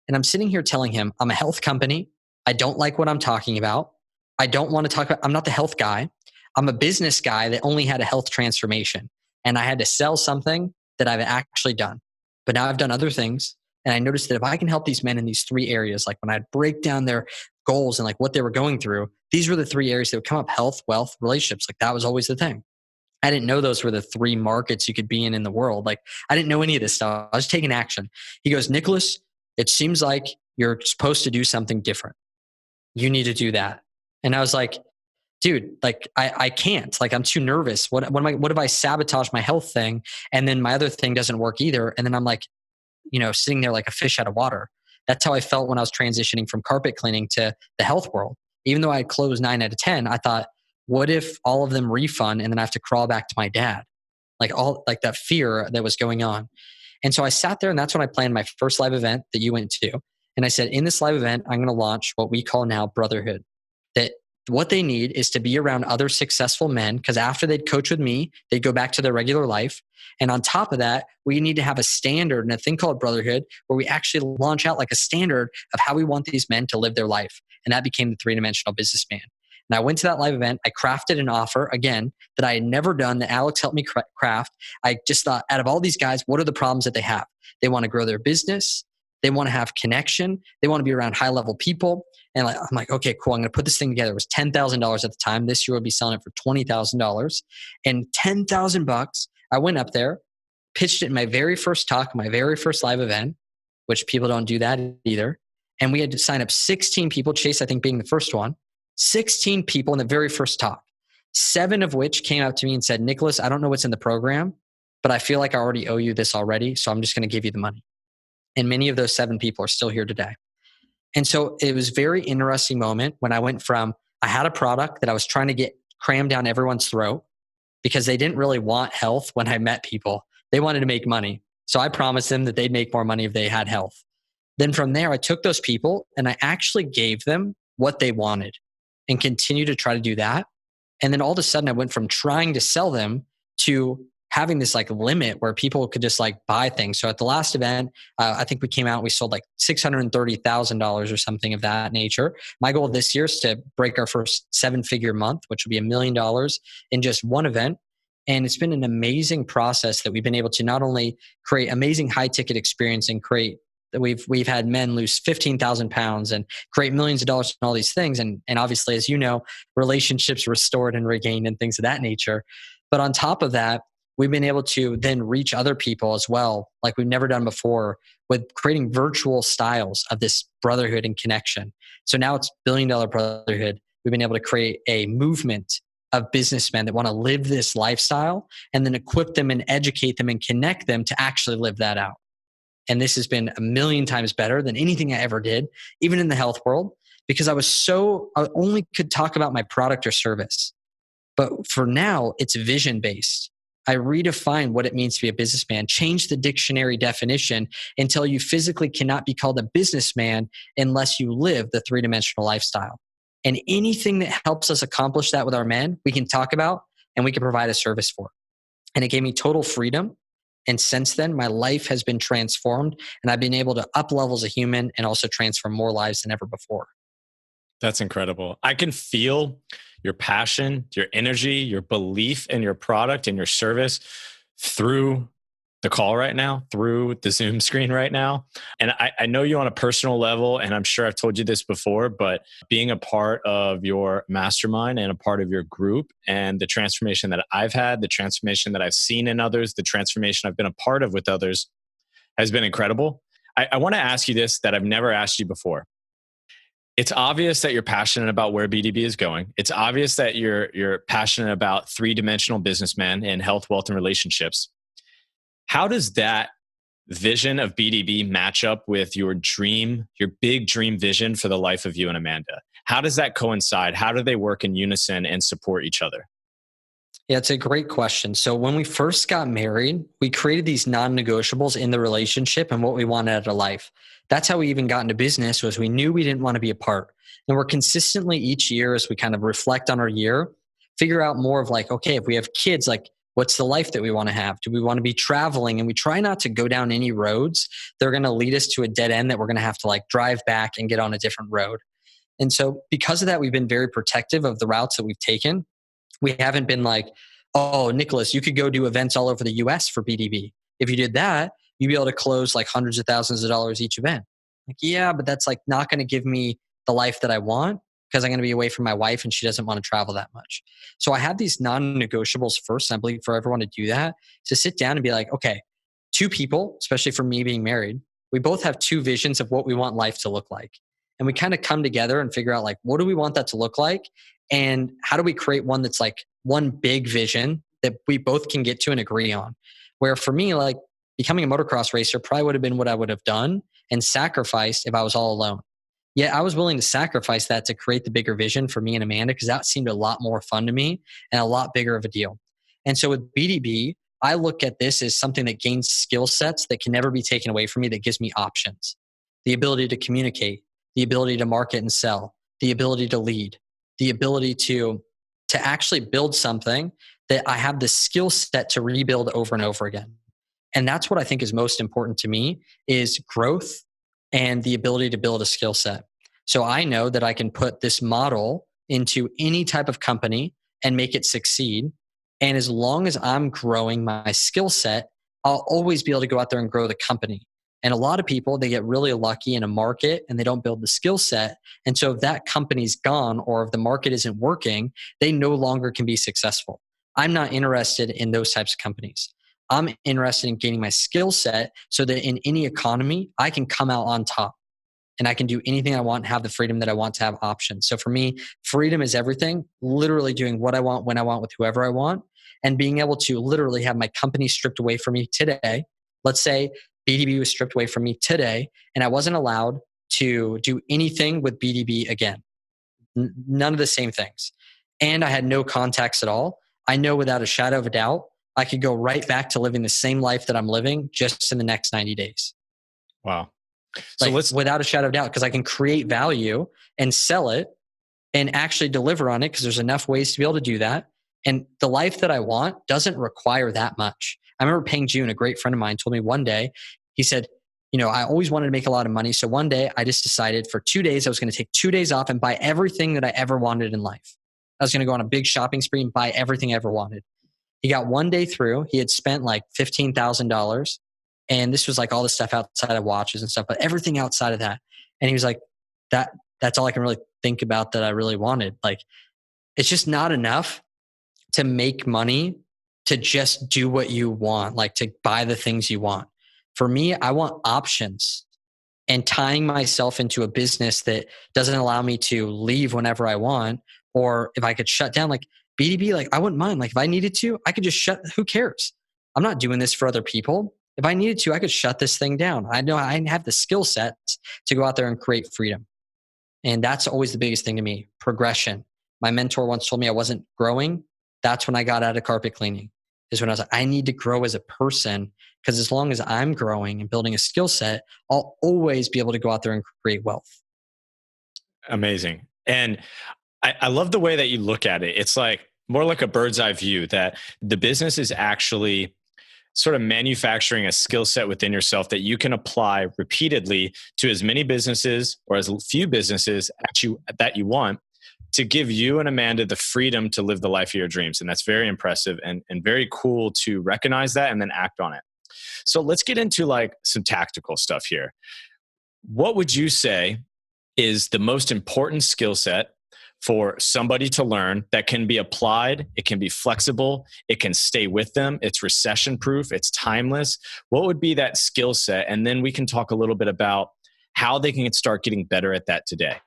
And I'm sitting here telling him, I'm a health company. I don't like what I'm talking about. I don't want to talk about, I'm not the health guy. I'm a business guy that only had a health transformation. And I had to sell something that I've actually done. But now I've done other things. And I noticed that if I can help these men in these three areas, like when I'd break down their goals and like what they were going through, these were the three areas that would come up: health, wealth, relationships. Like that was always the thing. I didn't know those were the three markets you could be in the world. Like I didn't know any of this stuff. I was taking action. He goes, Nicholas, it seems like you're supposed to do something different. You need to do that. And I was like, dude, like I can't, like I'm too nervous. What if I sabotage my health thing and then my other thing doesn't work either? And then I'm like, sitting there like a fish out of water. That's how I felt when I was transitioning from carpet cleaning to the health world. Even though I had closed 9 out of 10, I thought, what if all of them refund and then I have to crawl back to my dad? Like that fear that was going on. And so I sat there, and that's when I planned my first live event that you went to. And I said, in this live event, I'm going to launch what we call now Brotherhood. That what they need is to be around other successful men, because after they'd coach with me, they'd go back to their regular life. And on top of that, we need to have a standard and a thing called Brotherhood, where we actually launch out like a standard of how we want these men to live their life. And that became the 3-dimensional businessman. And I went to that live event. I crafted an offer, again, that I had never done, that Alex helped me craft. I just thought, out of all these guys, what are the problems that they have? They want to grow their business. They want to have connection. They want to be around high-level people. And I'm like, okay, cool. I'm going to put this thing together. It was $10,000 at the time. This year we'll be selling it for $20,000. And $10,000, I went up there, pitched it in my very first talk, my very first live event, which people don't do that either. And we had to sign up 16 people, Chase, I think, being the first one. 16 people in the very first talk, 7 of which came up to me and said, Nicholas, I don't know what's in the program, but I feel like I already owe you this already. So I'm just going to give you the money. And many of those 7 people are still here today. And so it was a very interesting moment when I went from, I had a product that I was trying to get crammed down everyone's throat because they didn't really want health when I met people. They wanted to make money. So I promised them that they'd make more money if they had health. Then from there, I took those people and I actually gave them what they wanted and continue to try to do that. And then all of a sudden I went from trying to sell them to having this like limit where people could just like buy things. So at the last event, I think we came out, we sold like $630,000 or something of that nature. My goal this year is to break our first 7-figure month, which will be $1 million in just one event. And it's been an amazing process that we've been able to not only create amazing high ticket experience and create that we've had men lose 15,000 pounds and create millions of dollars and all these things. And obviously, as you know, relationships restored and regained and things of that nature. But on top of that, we've been able to then reach other people as well, like we've never done before, with creating virtual styles of this brotherhood and connection. So now it's Billion Dollar Brotherhood. We've been able to create a movement of businessmen that want to live this lifestyle and then equip them and educate them and connect them to actually live that out. And this has been 1,000,000 times better than anything I ever did, even in the health world, because I only could talk about my product or service. But for now, it's vision based. I redefine what it means to be a businessman, change the dictionary definition until you physically cannot be called a businessman unless you live the 3-dimensional lifestyle. And anything that helps us accomplish that with our men, we can talk about and we can provide a service for. And it gave me total freedom. And since then, my life has been transformed and I've been able to up level as a human and also transform more lives than ever before. That's incredible. I can feel your passion, your energy, your belief in your product and your service through the call right now, through the Zoom screen right now. And I know you on a personal level, and I'm sure I've told you this before, but being a part of your mastermind and a part of your group and the transformation that I've had, the transformation that I've seen in others, the transformation I've been a part of with others has been incredible. I want to ask you this that I've never asked you before. It's obvious that you're passionate about where BDB is going. It's obvious that you're passionate about 3-dimensional businessmen and health, wealth, and relationships. How does that vision of BDB match up with your big dream vision for the life of you and Amanda? How does that coincide? How do they work in unison and support each other? Yeah, it's a great question. So when we first got married, we created these non-negotiables in the relationship and what we wanted out of life. That's how we even got into business, was we knew we didn't want to be apart. And we're consistently each year, as we kind of reflect on our year, figure out more of like, okay, if we have kids, like what's the life that we want to have? Do we want to be traveling? And we try not to go down any roads that are going to lead us to a dead end that we're going to have to like drive back and get on a different road. And so because of that, we've been very protective of the routes that we've taken. We haven't been like, oh, Nicholas, you could go do events all over the US for BDB. If you did that, you'd be able to close like hundreds of thousands of dollars each event. Like, yeah, but that's like not going to give me the life that I want, because I'm going to be away from my wife and she doesn't want to travel that much. So I have these non-negotiables first. And I believe for everyone to do that, to sit down and be like, okay, two people, especially for me being married, we both have two visions of what we want life to look like. And we kind of come together and figure out like, what do we want that to look like? And how do we create one that's like one big vision that we both can get to and agree on? Where for me, like becoming a motocross racer probably would have been what I would have done and sacrificed if I was all alone. Yet I was willing to sacrifice that to create the bigger vision for me and Amanda, because that seemed a lot more fun to me and a lot bigger of a deal. And so with BDB, I look at this as something that gains skill sets that can never be taken away from me, that gives me options. The ability to communicate, the ability to market and sell, the ability to lead, the ability to actually build something that I have the skill set to rebuild over and over again. And that's what I think is most important to me, is growth and the ability to build a skill set. So I know that I can put this model into any type of company and make it succeed. And as long as I'm growing my skill set, I'll always be able to go out there and grow the company. And a lot of people, they get really lucky in a market and they don't build the skill set. And so if that company's gone or if the market isn't working, they no longer can be successful. I'm not interested in those types of companies. I'm interested in gaining my skill set so that in any economy, I can come out on top and I can do anything I want, have the freedom that I want to have options. So for me, freedom is everything, literally doing what I want, when I want, with whoever I want, and being able to literally have my company stripped away from me today. Let's say BDB was stripped away from me today and I wasn't allowed to do anything with BDB again. None of the same things. And I had no contacts at all. I know without a shadow of a doubt, I could go right back to living the same life that I'm living just in the next 90 days. Wow. So like, without a shadow of doubt, because I can create value and sell it and actually deliver on it, because there's enough ways to be able to do that. And the life that I want doesn't require that much. I remember Peng Jun, a great friend of mine, told me one day, he said, you know, I always wanted to make a lot of money. So one day I just decided for 2 days, I was going to take 2 days off and buy everything that I ever wanted in life. I was going to go on a big shopping spree and buy everything I ever wanted. He got 1 day through. He had spent like $15,000. And this was like all the stuff outside of watches and stuff, but everything outside of that. And he was like, that's all I can really think about that I really wanted. Like, it's just not enough to make money to just do what you want, like to buy the things you want. For me, I want options, and tying myself into a business that doesn't allow me to leave whenever I want, or if I could shut down, like BDB, like I wouldn't mind. Like if I needed to, I could just shut, who cares? I'm not doing this for other people. If I needed to, I could shut this thing down. I know I have the skill sets to go out there and create freedom. And that's always the biggest thing to me, progression. My mentor once told me I wasn't growing. That's when I got out of carpet cleaning, is when I was like, I need to grow as a person, because as long as I'm growing and building a skill set, I'll always be able to go out there and create wealth. Amazing. And I love the way that you look at it. It's like more like a bird's eye view, that the business is actually sort of manufacturing a skill set within yourself that you can apply repeatedly to as many businesses or as few businesses that you want, to give you and Amanda the freedom to live the life of your dreams. And that's very impressive and very cool to recognize that and then act on it. So let's get into like some tactical stuff here. What would you say is the most important skill set for somebody to learn that can be applied? It can be flexible. It can stay with them. It's recession proof. It's timeless. What would be that skill set? And then we can talk a little bit about how they can start getting better at that today.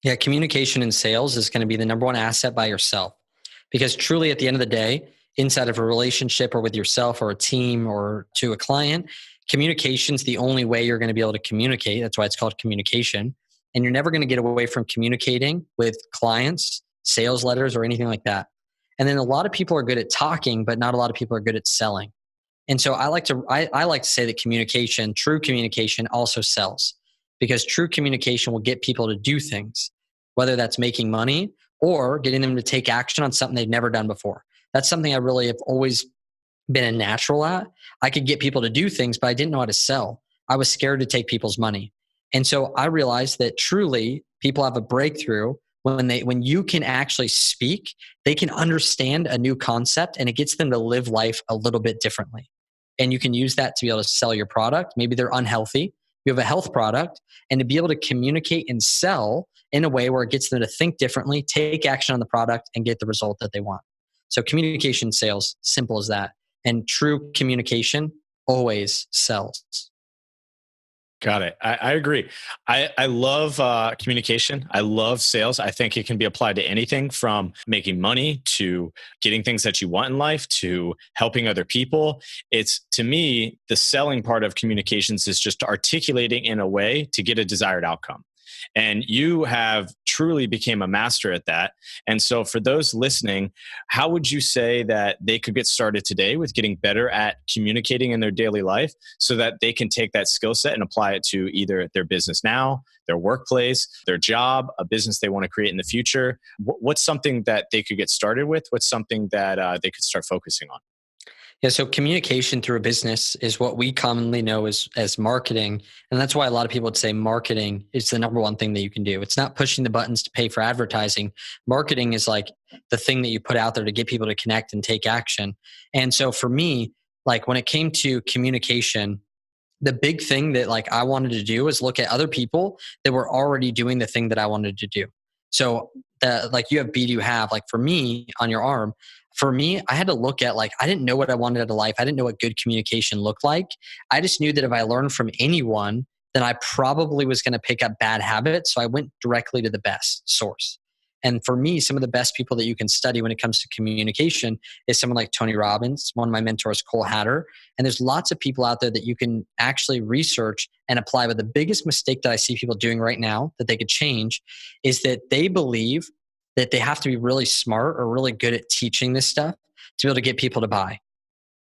Yeah, communication and sales is going to be the number one asset by yourself, because truly at the end of the day, inside of a relationship or with yourself or a team or to a client, communication is the only way you're going to be able to communicate. That's why it's called communication. And you're never going to get away from communicating with clients, sales letters, or anything like that. And then a lot of people are good at talking, but not a lot of people are good at selling. And so I like to say that communication, true communication also sells, because true communication will get people to do things, whether that's making money or getting them to take action on something they've never done before. That's something I really have always been a natural at. I could get people to do things, but I didn't know how to sell. I was scared to take people's money. And so I realized that truly people have a breakthrough when you can actually speak, they can understand a new concept and it gets them to live life a little bit differently. And you can use that to be able to sell your product. Maybe they're unhealthy. You have a health product, and to be able to communicate and sell in a way where it gets them to think differently, take action on the product, and get the result that they want. So communication sales, simple as that. And true communication always sells. Got it. I agree. I love communication. I love sales. I think it can be applied to anything from making money to getting things that you want in life to helping other people. It's, to me, the selling part of communications is just articulating in a way to get a desired outcome. And you have truly became a master at that. And so for those listening, how would you say that they could get started today with getting better at communicating in their daily life so that they can take that skill set and apply it to either their business now, their workplace, their job, a business they want to create in the future? What's something that they could get started with? What's something that they could start focusing on? Yeah, so communication through a business is what we commonly know as marketing. And that's why a lot of people would say marketing is the number one thing that you can do. It's not pushing the buttons to pay for advertising. Marketing is like the thing that you put out there to get people to connect and take action. And so for me, like when it came to communication, the big thing that like I wanted to do is look at other people that were already doing the thing that I wanted to do. So that, like, you have B, do you have, like, for me on your arm, for me, I had to look at, like, I didn't know what I wanted out of life. I didn't know what good communication looked like. I just knew that if I learned from anyone, then I probably was going to pick up bad habits. So I went directly to the best source. And for me, some of the best people that you can study when it comes to communication is someone like Tony Robbins, one of my mentors, Cole Hatter. And there's lots of people out there that you can actually research and apply. But the biggest mistake that I see people doing right now that they could change is that they believe that they have to be really smart or really good at teaching this stuff to be able to get people to buy.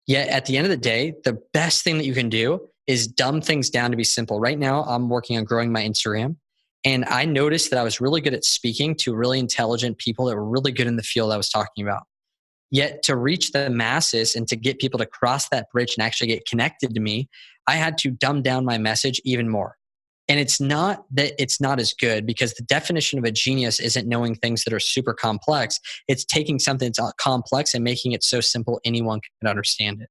Yet at the end of the day, the best thing that you can do is dumb things down to be simple. Right now, I'm working on growing my Instagram. And I noticed that I was really good at speaking to really intelligent people that were really good in the field I was talking about. Yet to reach the masses and to get people to cross that bridge and actually get connected to me, I had to dumb down my message even more. And it's not that it's not as good, because the definition of a genius isn't knowing things that are super complex. It's taking something that's complex and making it so simple anyone can understand it.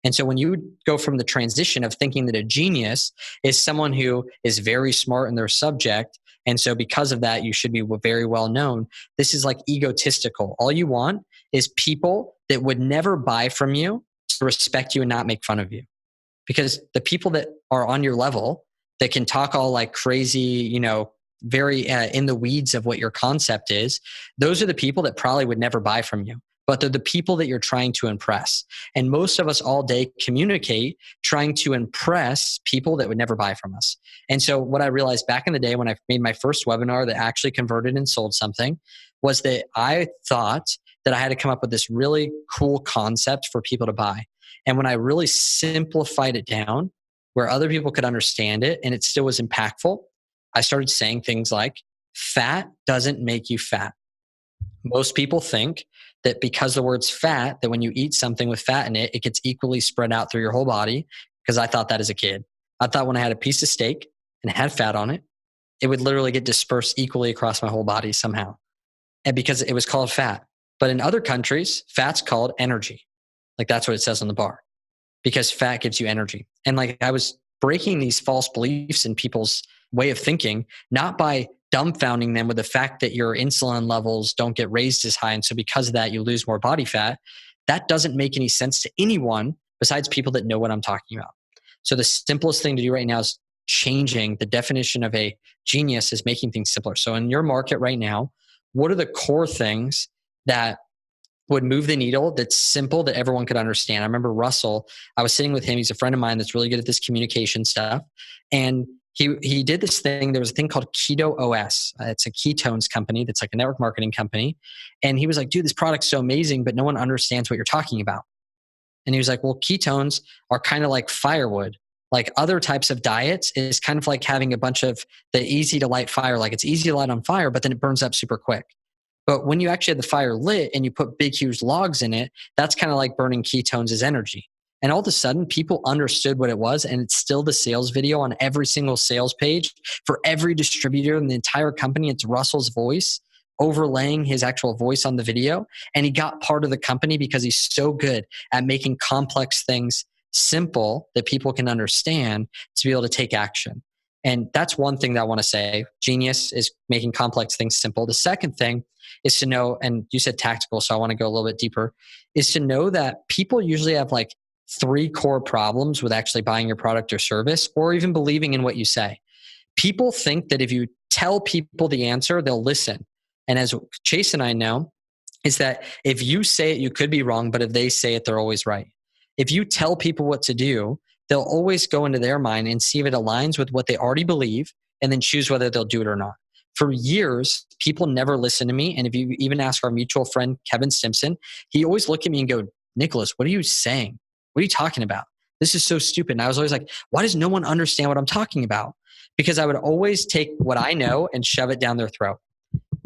And so when you go from the transition of thinking that a genius is someone who is very smart in their subject, and so because of that, you should be very well known, this is like egotistical. All you want is people that would never buy from you to respect you and not make fun of you. Because the people that are on your level that can talk all like crazy, very in the weeds of what your concept is, those are the people that probably would never buy from you. But they're the people that you're trying to impress. And most of us all day communicate trying to impress people that would never buy from us. And so what I realized back in the day when I made my first webinar that actually converted and sold something was that I thought that I had to come up with this really cool concept for people to buy. And when I really simplified it down where other people could understand it and it still was impactful, I started saying things like, fat doesn't make you fat. Most people think that because the word's fat, that when you eat something with fat in it, it gets equally spread out through your whole body. Because I thought that as a kid. I thought when I had a piece of steak and it had fat on it, it would literally get dispersed equally across my whole body somehow. And because it was called fat. But in other countries, fat's called energy. Like that's what it says on the bar. Because fat gives you energy. And like I was breaking these false beliefs in people's way of thinking, not by dumbfounding them with the fact that your insulin levels don't get raised as high. And so because of that, you lose more body fat. That doesn't make any sense to anyone besides people that know what I'm talking about. So the simplest thing to do right now is changing the definition of a genius is making things simpler. So in your market right now, what are the core things that would move the needle that's simple that everyone could understand? I remember Russell, I was sitting with him. He's a friend of mine that's really good at this communication stuff. And he did this thing. There was a thing called Keto OS. It's a ketones company that's like a network marketing company. And he was like, dude, this product's so amazing, but no one understands what you're talking about. And he was like, well, ketones are kind of like firewood. Like other types of diets is kind of like having a bunch of the easy to light fire. Like it's easy to light on fire, but then it burns up super quick. But when you actually have the fire lit and you put big, huge logs in it, that's kind of like burning ketones as energy. And all of a sudden, people understood what it was. And it's still the sales video on every single sales page for every distributor in the entire company. It's Russell's voice overlaying his actual voice on the video. And he got part of the company because he's so good at making complex things simple that people can understand to be able to take action. And that's one thing that I want to say. Genius is making complex things simple. The second thing is to know, and you said tactical, so I want to go a little bit deeper, is to know that people usually have like 3 core problems with actually buying your product or service, or even believing in what you say. People think that if you tell people the answer, they'll listen. And as Chase and I know, is that if you say it, you could be wrong, but if they say it, they're always right. If you tell people what to do, they'll always go into their mind and see if it aligns with what they already believe and then choose whether they'll do it or not. For years, people never listened to me. And if you even ask our mutual friend, Kevin Simpson, he always look at me and go, Nicholas, what are you saying? What are you talking about? This is so stupid. And I was always like, why does no one understand what I'm talking about? Because I would always take what I know and shove it down their throat.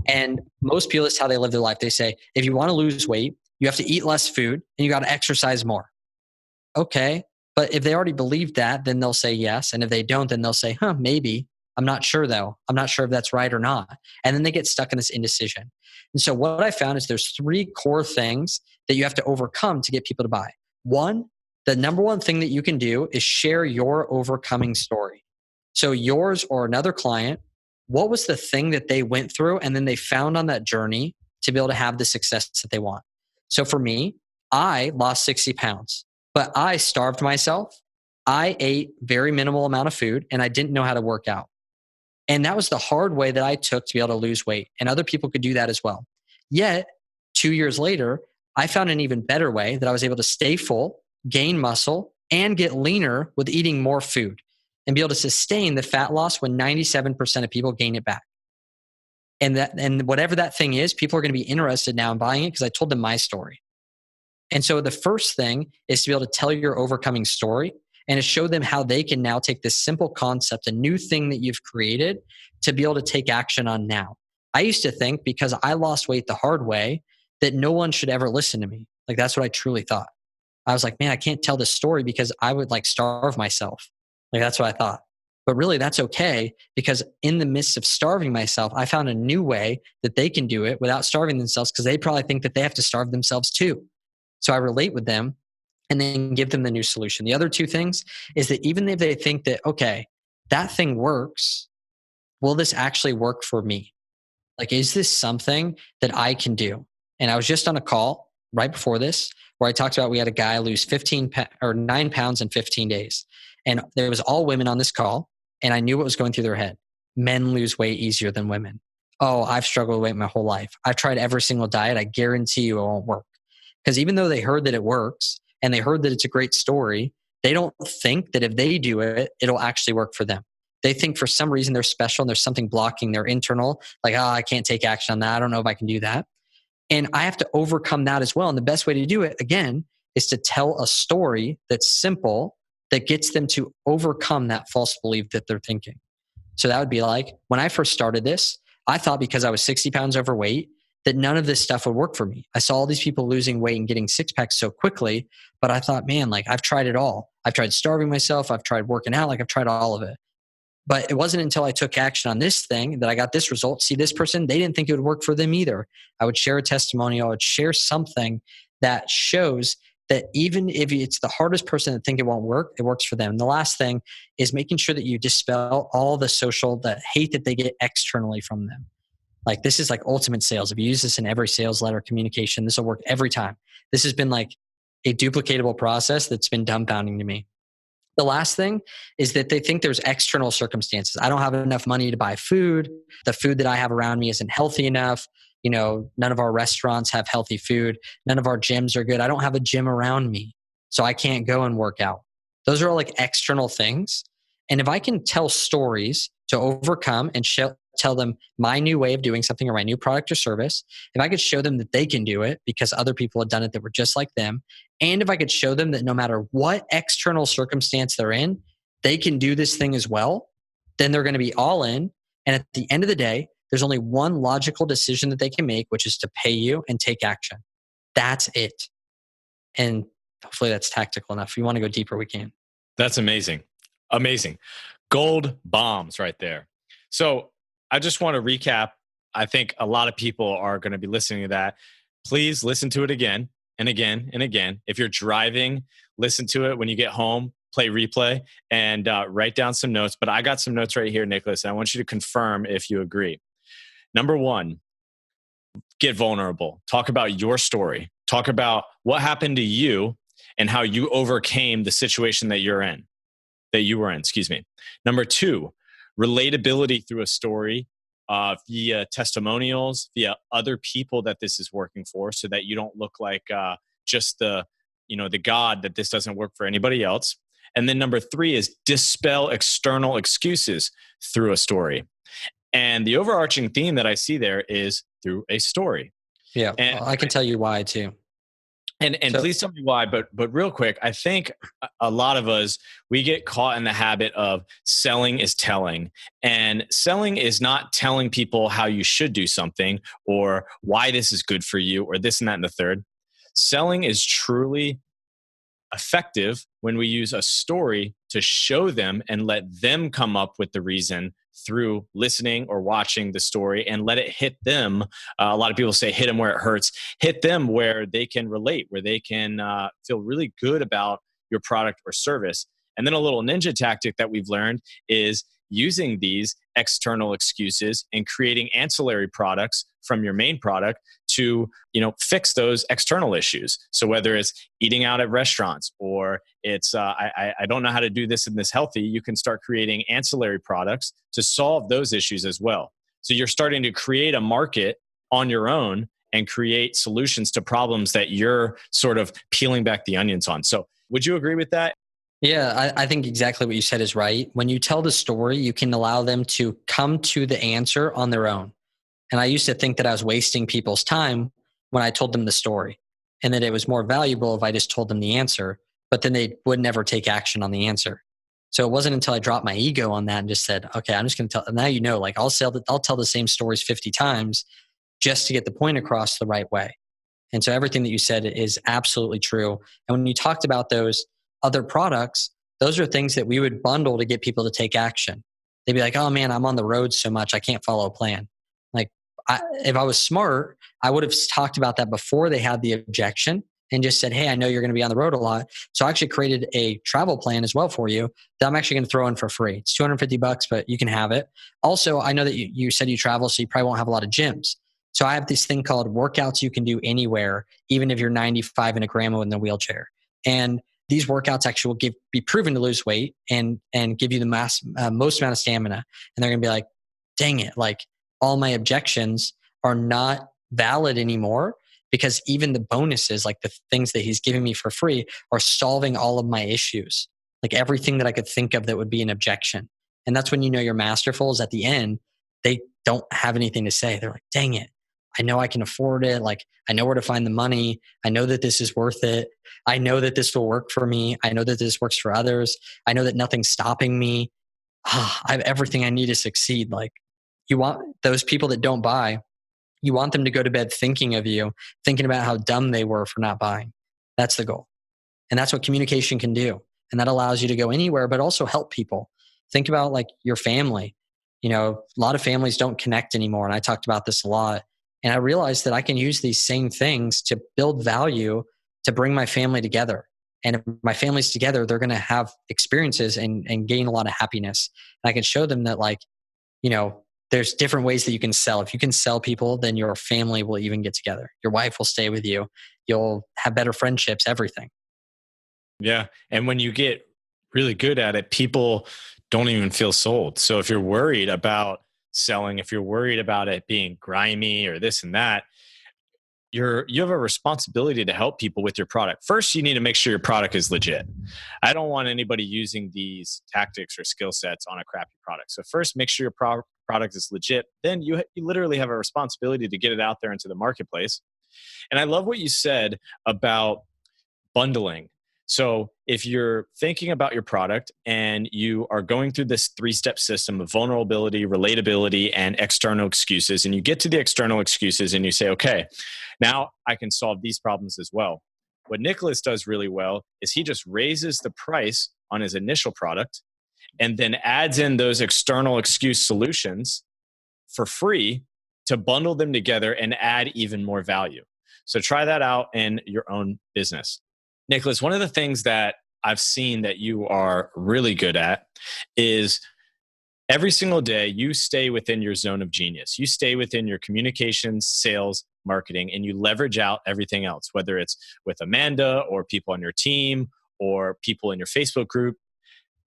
And most people, that's how they live their life. They say, if you want to lose weight, you have to eat less food and you got to exercise more. Okay. But if they already believe that, then they'll say yes. And if they don't, then they'll say, maybe. I'm not sure though. I'm not sure if that's right or not. And then they get stuck in this indecision. And so what I found is there's 3 core things that you have to overcome to get people to buy. One, the number one thing that you can do is share your overcoming story. So yours or another client, what was the thing that they went through and then they found on that journey to be able to have the success that they want? So for me, I lost 60 pounds, but I starved myself. I ate very minimal amount of food and I didn't know how to work out. And that was the hard way that I took to be able to lose weight. And other people could do that as well. Yet 2 years later, I found an even better way that I was able to stay full, gain muscle, and get leaner with eating more food and be able to sustain the fat loss when 97% of people gain it back. And whatever that thing is, people are going to be interested now in buying it because I told them my story. And so the first thing is to be able to tell your overcoming story and to show them how they can now take this simple concept, a new thing that you've created, to be able to take action on now. I used to think because I lost weight the hard way that no one should ever listen to me. Like that's what I truly thought. I was like, man, I can't tell this story because I would like starve myself. Like that's what I thought. But really that's okay because in the midst of starving myself, I found a new way that they can do it without starving themselves because they probably think that they have to starve themselves too. So I relate with them and then give them the new solution. The other 2 things is that even if they think that, okay, that thing works, will this actually work for me? Like, is this something that I can do? And I was just on a call right before this where I talked about we had a guy lose 9 pounds in 15 days. And there was all women on this call. And I knew what was going through their head. Men lose weight easier than women. Oh, I've struggled with weight my whole life. I've tried every single diet. I guarantee you it won't work. Because even though they heard that it works and they heard that it's a great story, they don't think that if they do it, it'll actually work for them. They think for some reason they're special and there's something blocking their internal, like, I can't take action on that. I don't know if I can do that. And I have to overcome that as well. And the best way to do it, again, is to tell a story that's simple that gets them to overcome that false belief that they're thinking. So that would be like, when I first started this, I thought because I was 60 pounds overweight, that none of this stuff would work for me. I saw all these people losing weight and getting 6-packs so quickly, but I thought, man, like I've tried it all. I've tried starving myself. I've tried working out. Like I've tried all of it. But it wasn't until I took action on this thing that I got this result. See, this person, they didn't think it would work for them either. I would share a testimonial. I would share something that shows that even if it's the hardest person to think it won't work, it works for them. And the last thing is making sure that you dispel all the the hate that they get externally from them. Like this is like ultimate sales. If you use this in every sales letter communication, this will work every time. This has been like a duplicatable process that's been dumbfounding to me. The last thing is that they think there's external circumstances. I don't have enough money to buy food. The food that I have around me isn't healthy enough. You know, none of our restaurants have healthy food. None of our gyms are good. I don't have a gym around me, so I can't go and work out. Those are all like external things. And if I can tell stories to overcome and tell them my new way of doing something or my new product or service, if I could show them that they can do it because other people had done it that were just like them, and if I could show them that no matter what external circumstance they're in, they can do this thing as well, then they're going to be all in. And at the end of the day, there's only one logical decision that they can make, which is to pay you and take action. That's it. And hopefully that's tactical enough. If you want to go deeper, we can. That's amazing. Amazing. Gold bombs right there. So I just want to recap. I think a lot of people are going to be listening to that. Please listen to it again and again and again. If you're driving, listen to it when you get home, play replay, and write down some notes. But I got some notes right here, Nicholas, and I want you to confirm if you agree. Number one, get vulnerable. Talk about your story. Talk about what happened to you and how you overcame the situation that you were in. Number two, relatability through a story via testimonials, via other people that this is working for, so that you don't look like just the god that this doesn't work for anybody else. And then number three is dispel external excuses through a story. And the overarching theme that I see there is through a story. Yeah, and I can tell you why too. And so, please tell me why, but real quick, I think a lot of us, we get caught in the habit of selling is telling. And selling is not telling people how you should do something or why this is good for you or this and that and the third. Selling is truly effective when we use a story to show them and let them come up with the reason through listening or watching the story and let it hit them. A lot of people say hit them where it hurts. Hit them where they can relate, where they can feel really good about your product or service. And then a little ninja tactic that we've learned is using these external excuses and creating ancillary products from your main product to fix those external issues. So whether it's eating out at restaurants or it's I don't know how to do this and this healthy, you can start creating ancillary products to solve those issues as well. So you're starting to create a market on your own and create solutions to problems that you're sort of peeling back the onions on. So would you agree with that? Yeah, I think exactly what you said is right. When you tell the story, you can allow them to come to the answer on their own. And I used to think that I was wasting people's time when I told them the story, and that it was more valuable if I just told them the answer, but then they would never take action on the answer. So it wasn't until I dropped my ego on that and just said, okay, I'm just going to tell, now I'll tell the same stories 50 times just to get the point across the right way. And so everything that you said is absolutely true. And when you talked about those other products, those are things that we would bundle to get people to take action. They'd be like, oh man, I'm on the road so much, I can't follow a plan. Like, if I was smart, I would have talked about that before they had the objection and just said, hey, I know you're going to be on the road a lot. So I actually created a travel plan as well for you that I'm actually going to throw in for free. It's $250, but you can have it. Also, I know that you said you travel, so you probably won't have a lot of gyms. So I have this thing called workouts you can do anywhere, even if you're 95 and a grandma in the wheelchair. And these workouts actually will be proven to lose weight and give you the most amount of stamina. And they're going to be like, dang it, like all my objections are not valid anymore, because even the bonuses, like the things that he's giving me for free, are solving all of my issues. Like everything that I could think of that would be an objection. And that's when you're masterful, is at the end, they don't have anything to say. They're like, dang it, I know I can afford it. Like, I know where to find the money. I know that this is worth it. I know that this will work for me. I know that this works for others. I know that nothing's stopping me. I have everything I need to succeed. Like, you want those people that don't buy, you want them to go to bed thinking of you, thinking about how dumb they were for not buying. That's the goal. And that's what communication can do. And that allows you to go anywhere, but also help people. Think about like your family. A lot of families don't connect anymore. And I talked about this a lot. And I realized that I can use these same things to build value, to bring my family together. And if my family's together, they're going to have experiences and gain a lot of happiness. And I can show them that, like, there's different ways that you can sell. If you can sell people, then your family will even get together. Your wife will stay with you. You'll have better friendships, everything. Yeah. And when you get really good at it, people don't even feel sold. So if you're worried about selling, if you're worried about it being grimy or this and that, you have a responsibility to help people with your product. First, you need to make sure your product is legit. I don't want anybody using these tactics or skill sets on a crappy product. So first, make sure your product is legit. Then you literally have a responsibility to get it out there into the marketplace. And I love what you said about bundling. So if you're thinking about your product and you are going through this 3-step system of vulnerability, relatability, and external excuses, and you get to the external excuses and you say, okay, now I can solve these problems as well. What Nicholas does really well is he just raises the price on his initial product and then adds in those external excuse solutions for free to bundle them together and add even more value. So try that out in your own business. Nicholas, one of the things that I've seen that you are really good at is every single day you stay within your zone of genius. You stay within your communications, sales, marketing, and you leverage out everything else, whether it's with Amanda or people on your team or people in your Facebook group.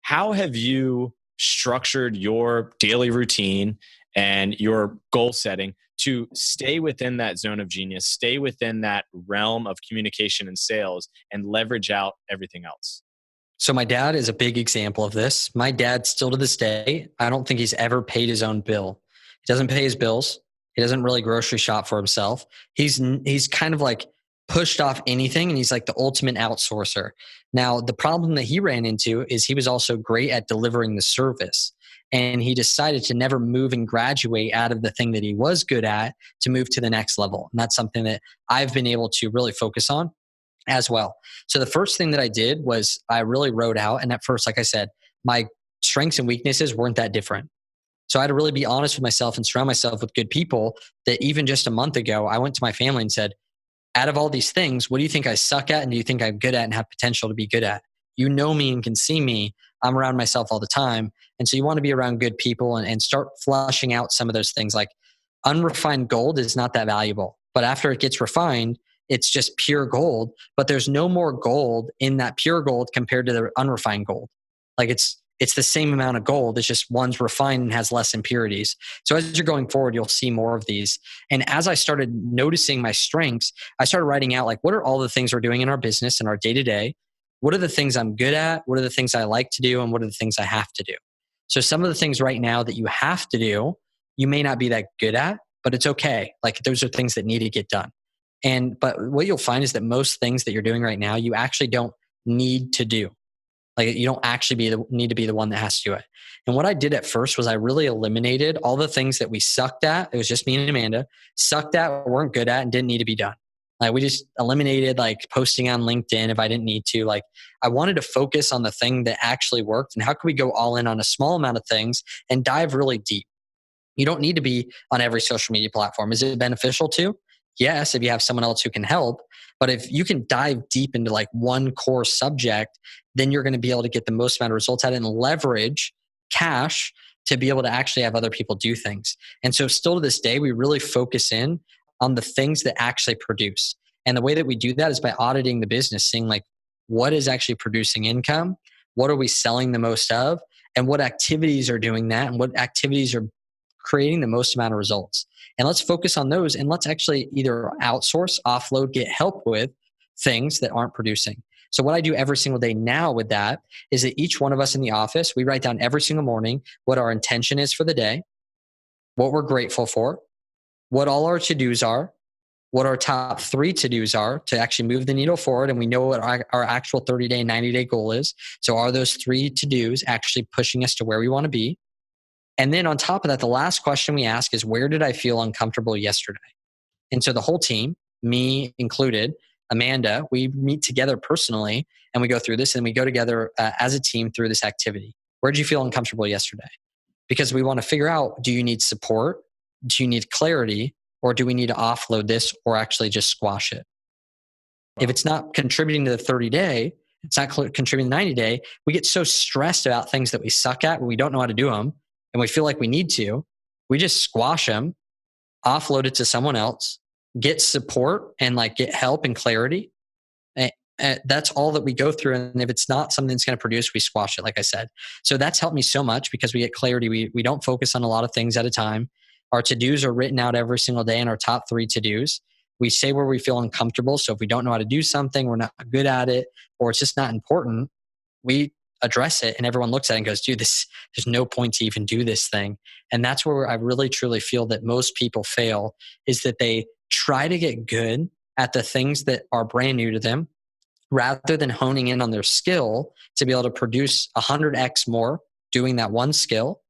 How have you structured your daily routine and your goal setting to stay within that zone of genius, stay within that realm of communication and sales, and leverage out everything else? So my dad is a big example of this. My dad still to this day, I don't think he's ever paid his own bill. He doesn't pay his bills. He doesn't really grocery shop for himself. He's kind of like pushed off anything, and he's like the ultimate outsourcer. Now, the problem that he ran into is he was also great at delivering the service. And he decided to never move and graduate out of the thing that he was good at to move to the next level. And that's something that I've been able to really focus on as well. So the first thing that I did was I really wrote out, and at first, like I said, my strengths and weaknesses weren't that different. So I had to really be honest with myself and surround myself with good people that even just a month ago, I went to my family and said, out of all these things, what do you think I suck at and do you think I'm good at and have potential to be good at? You know me and can see me. I'm around myself all the time. And so you want to be around good people and start flushing out some of those things. Like unrefined gold is not that valuable, but after it gets refined, it's just pure gold. But there's no more gold in that pure gold compared to the unrefined gold. Like it's the same amount of gold. It's just one's refined and has less impurities. So as you're going forward, you'll see more of these. And as I started noticing my strengths, I started writing out like, what are all the things we're doing in our business and our day to day? What are the things I'm good at? What are the things I like to do? And what are the things I have to do? So some of the things right now that you have to do, you may not be that good at, but it's okay. Like those are things that need to get done. But what you'll find is that most things that you're doing right now, you actually don't need to do. Like you don't actually need to be the one that has to do it. And what I did at first was I really eliminated all the things that we sucked at. It was just me and Amanda, sucked at, weren't good at, and didn't need to be done. Like we just eliminated like posting on LinkedIn if I didn't need to. Like I wanted to focus on the thing that actually worked and how could we go all in on a small amount of things and dive really deep. You don't need to be on every social media platform. Is it beneficial to? Yes, if you have someone else who can help. But if you can dive deep into like one core subject, then you're going to be able to get the most amount of results out of it and leverage cash to be able to actually have other people do things. And so still to this day, we really focus in on the things that actually produce. And the way that we do that is by auditing the business, seeing like what is actually producing income, what are we selling the most of, and what activities are doing that, and what activities are creating the most amount of results. And let's focus on those, and let's actually either outsource, offload, get help with things that aren't producing. So what I do every single day now with that is that each one of us in the office, we write down every single morning what our intention is for the day, what we're grateful for, what all our to-dos are, what our top 3 to-dos are to actually move the needle forward. And we know what our actual 30-day, 90-day goal is. So are those 3 to-dos actually pushing us to where we want to be? And then on top of that, the last question we ask is, where did I feel uncomfortable yesterday? And so the whole team, me included, Amanda, we meet together personally and we go through this and we go together as a team through this activity. Where did you feel uncomfortable yesterday? Because we want to figure out, do you need support? Do you need clarity? Or do we need to offload this or actually just squash it? Wow. If it's not contributing to the 30-day, it's not contributing to the 90-day, we get so stressed about things that we suck at and we don't know how to do them and we feel like we need to, we just squash them, offload it to someone else, get support and like get help and clarity. And that's all that we go through. And if it's not something that's going to produce, we squash it, like I said. So that's helped me so much because we get clarity. We don't focus on a lot of things at a time. Our to-dos are written out every single day in our top 3 to-dos. we say where we feel uncomfortable. So if we don't know how to do something, we're not good at it, or it's just not important, we address it and everyone looks at it and goes, dude, there's no point to even do this thing. And that's where I really truly feel that most people fail, is that they try to get good at the things that are brand new to them rather than honing in on their skill to be able to produce 100x more doing that one skill,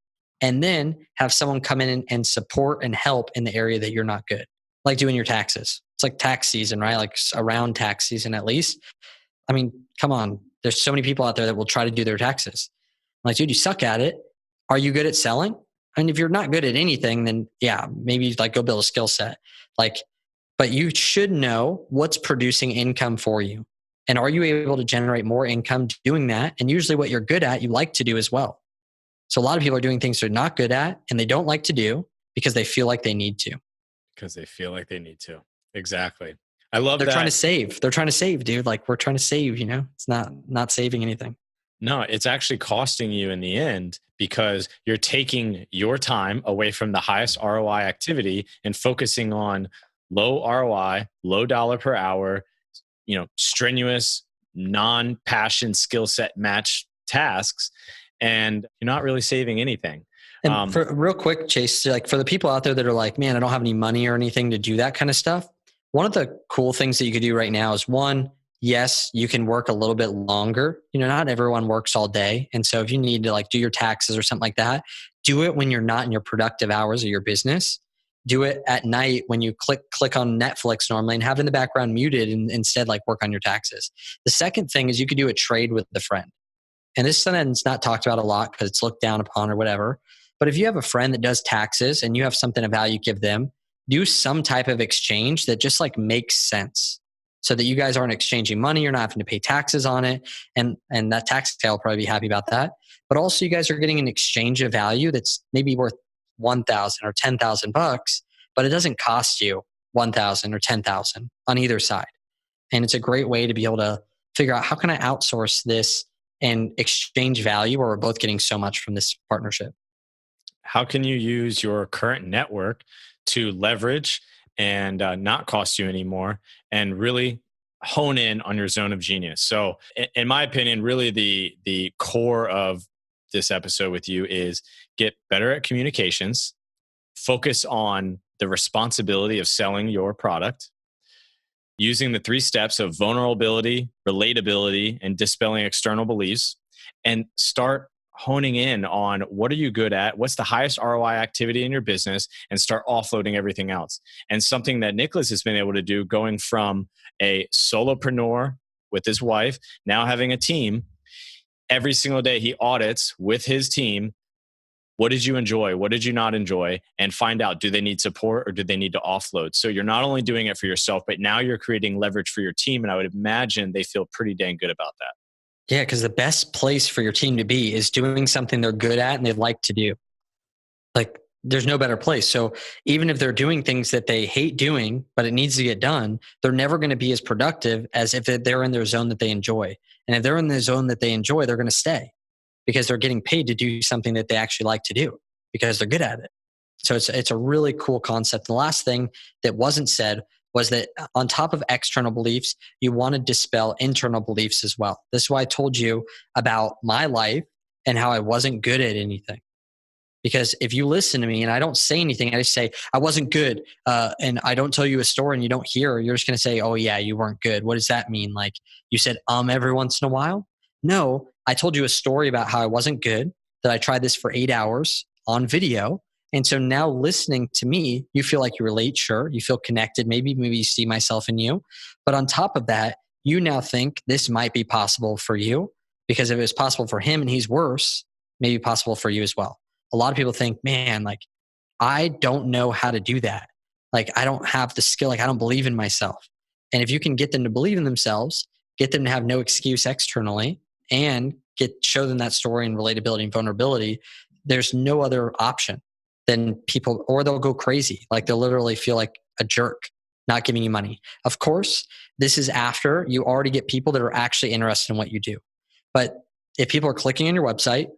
and then have someone come in and support and help in the area that you're not good, like doing your taxes. It's like tax season, right? Like around tax season, at least. I mean, come on. There's so many people out there that will try to do their taxes. I'm like, dude, you suck at it. Are you good at selling? And if you're not good at anything, then yeah, maybe like go build a skill set. Like, but you should know what's producing income for you. And are you able to generate more income doing that? And usually what you're good at, you like to do as well. So a lot of people are doing things they're not good at and they don't like to do because they feel like they need to. Because they feel like they need to. Exactly. I love They're that. trying to save. They're trying to save, dude. Like we're trying to save, it's not saving anything. No, it's actually costing you in the end, because you're taking your time away from the highest ROI activity and focusing on low ROI, low dollar per hour, strenuous, non-passion skill set match tasks, and you're not really saving anything. And for real quick, Chase, like for the people out there that are like, man, I don't have any money or anything to do that kind of stuff. One of the cool things that you could do right now is, one, yes, you can work a little bit longer. Not everyone works all day. And so if you need to like do your taxes or something like that, do it when you're not in your productive hours of your business. Do it at night when you click on Netflix normally, and have in the background muted, and instead like work on your taxes. The second thing is you could do a trade with a friend. And this is something that's not talked about a lot because it's looked down upon or whatever. But if you have a friend that does taxes and you have something of value, give them, do some type of exchange that just like makes sense, so that you guys aren't exchanging money. You're not having to pay taxes on it. And that tax guy will probably be happy about that. But also you guys are getting an exchange of value that's maybe worth 1,000 or 10,000 bucks, but it doesn't cost you 1,000 or 10,000 on either side. And it's a great way to be able to figure out, how can I outsource this and exchange value where we're both getting so much from this partnership? How can you use your current network to leverage and not cost you anymore, and really hone in on your zone of genius? So in my opinion, really the core of this episode with you is get better at communications, focus on the responsibility of selling your product, using the 3 steps of vulnerability, relatability, and dispelling external beliefs, and start honing in on what are you good at, what's the highest ROI activity in your business, and start offloading everything else. And something that Nicholas has been able to do, going from a solopreneur with his wife, now having a team, every single day he audits with his team, what did you enjoy, what did you not enjoy, and find out, do they need support or do they need to offload? So you're not only doing it for yourself, but now you're creating leverage for your team. And I would imagine they feel pretty dang good about that. Yeah, because the best place for your team to be is doing something they're good at and they like to do. Like there's no better place. So even if they're doing things that they hate doing, but it needs to get done, they're never going to be as productive as if they're in their zone that they enjoy. And if they're in the zone that they enjoy, they're going to stay because they're getting paid to do something that they actually like to do because they're good at it. So it's a really cool concept. The last thing that wasn't said was that on top of external beliefs, you want to dispel internal beliefs as well. This is why I told you about my life and how I wasn't good at anything. Because if you listen to me and I don't say anything, I just say, I wasn't good. And I don't tell you a story and you don't hear, you're just going to say, oh yeah, you weren't good. What does that mean? Like you said, every once in a while? No, I told you a story about how I wasn't good, that I tried this for 8 hours on video. And so now listening to me, you feel like you relate, sure. You feel connected. Maybe you see myself in you. But on top of that, you now think this might be possible for you, because if it was possible for him and he's worse, maybe possible for you as well. A lot of people think, man, like I don't know how to do that. Like I don't have the skill. Like I don't believe in myself. And if you can get them to believe in themselves, get them to have no excuse externally, and show them that story and relatability and vulnerability, there's no other option than people, or they'll go crazy. Like they'll literally feel like a jerk not giving you money. Of course, this is after you already get people that are actually interested in what you do. But if people are clicking on your website,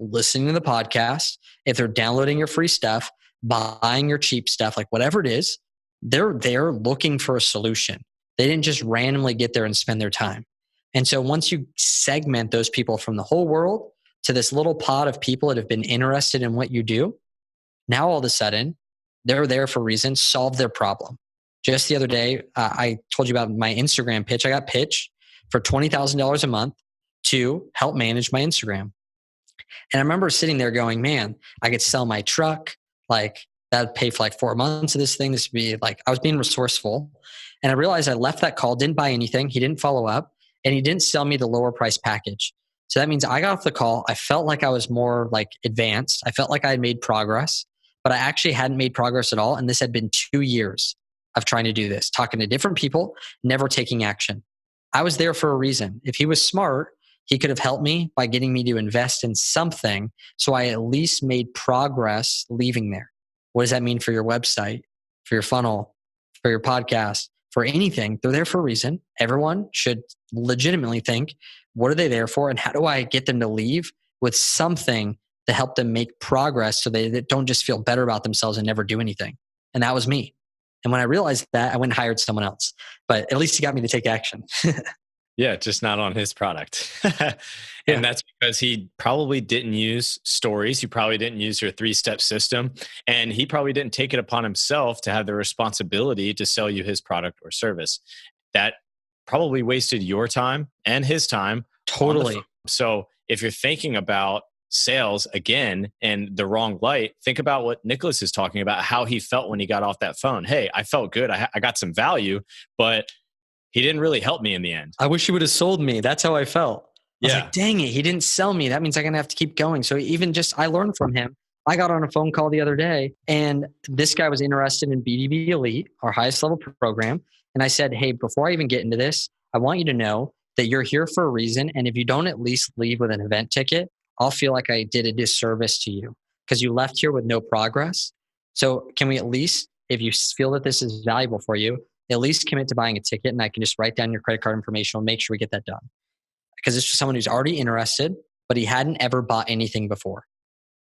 listening to the podcast, if they're downloading your free stuff, buying your cheap stuff, like whatever it is, they're there looking for a solution. They didn't just randomly get there and spend their time. And so once you segment those people from the whole world to this little pod of people that have been interested in what you do, now all of a sudden they're there for a reason, solve their problem. Just the other day, I told you about my Instagram pitch. I got pitched for $20,000 a month to help manage my Instagram. And I remember sitting there going, man, I could sell my truck. Like that would pay for like 4 months of this thing. This would be like, I was being resourceful. And I realized I left that call, didn't buy anything. He didn't follow up and he didn't sell me the lower price package. So that means I got off the call. I felt like I was more like advanced. I felt like I had made progress, but I actually hadn't made progress at all. And this had been 2 years of trying to do this, talking to different people, never taking action. I was there for a reason. If he was smart, he could have helped me by getting me to invest in something. So I at least made progress leaving there. What does that mean for your website, for your funnel, for your podcast, for anything? They're there for a reason. Everyone should legitimately think, what are they there for? And how do I get them to leave with something to help them make progress so they don't just feel better about themselves and never do anything? And that was me. And when I realized that, I went and hired someone else. But at least he got me to take action. Yeah, just not on his product. And that's because he probably didn't use stories. He probably didn't use your 3-step system. And he probably didn't take it upon himself to have the responsibility to sell you his product or service. That probably wasted your time and his time. Totally. So if you're thinking about sales again in the wrong light, think about what Nicholas is talking about, how he felt when he got off that phone. Hey, I felt good. I got some value, but he didn't really help me in the end. I wish he would have sold me. That's how I felt. I was Yeah. like, dang it, he didn't sell me. That means I'm going to have to keep going. So even just, I learned from him. I got on a phone call the other day and this guy was interested in BDB Elite, our highest level program. And I said, hey, before I even get into this, I want you to know that you're here for a reason. And if you don't at least leave with an event ticket, I'll feel like I did a disservice to you because you left here with no progress. So can we at least, if you feel that this is valuable for you, at least commit to buying a ticket and I can just write down your credit card information and make sure we get that done. Because it's just someone who's already interested, but he hadn't ever bought anything before.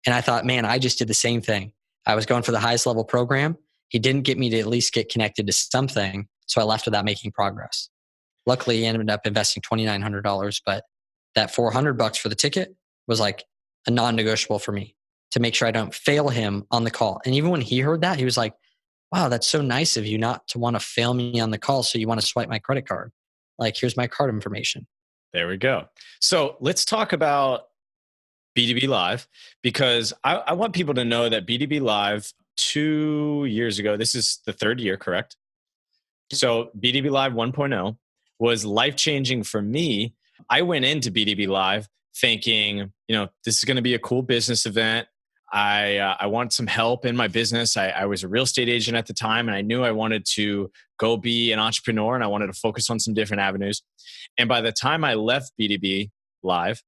And I thought, man, I just did the same thing. I was going for the highest level program. He didn't get me to at least get connected to something. So I left without making progress. Luckily, he ended up investing $2,900, but that $400 for the ticket was like a non-negotiable for me to make sure I don't fail him on the call. And even when he heard that, he was like, wow, that's so nice of you not to want to fail me on the call. So you want to swipe my credit card. Like, here's my card information. There we go. So let's talk about BDB Live because I want people to know that BDB Live 2 years ago, this is the 3rd year, correct? So BDB Live 1.0 was life-changing for me. I went into BDB Live thinking, this is going to be a cool business event. I want some help in my business. I was a real estate agent at the time and I knew I wanted to go be an entrepreneur and I wanted to focus on some different avenues. And by the time I left BDB Live,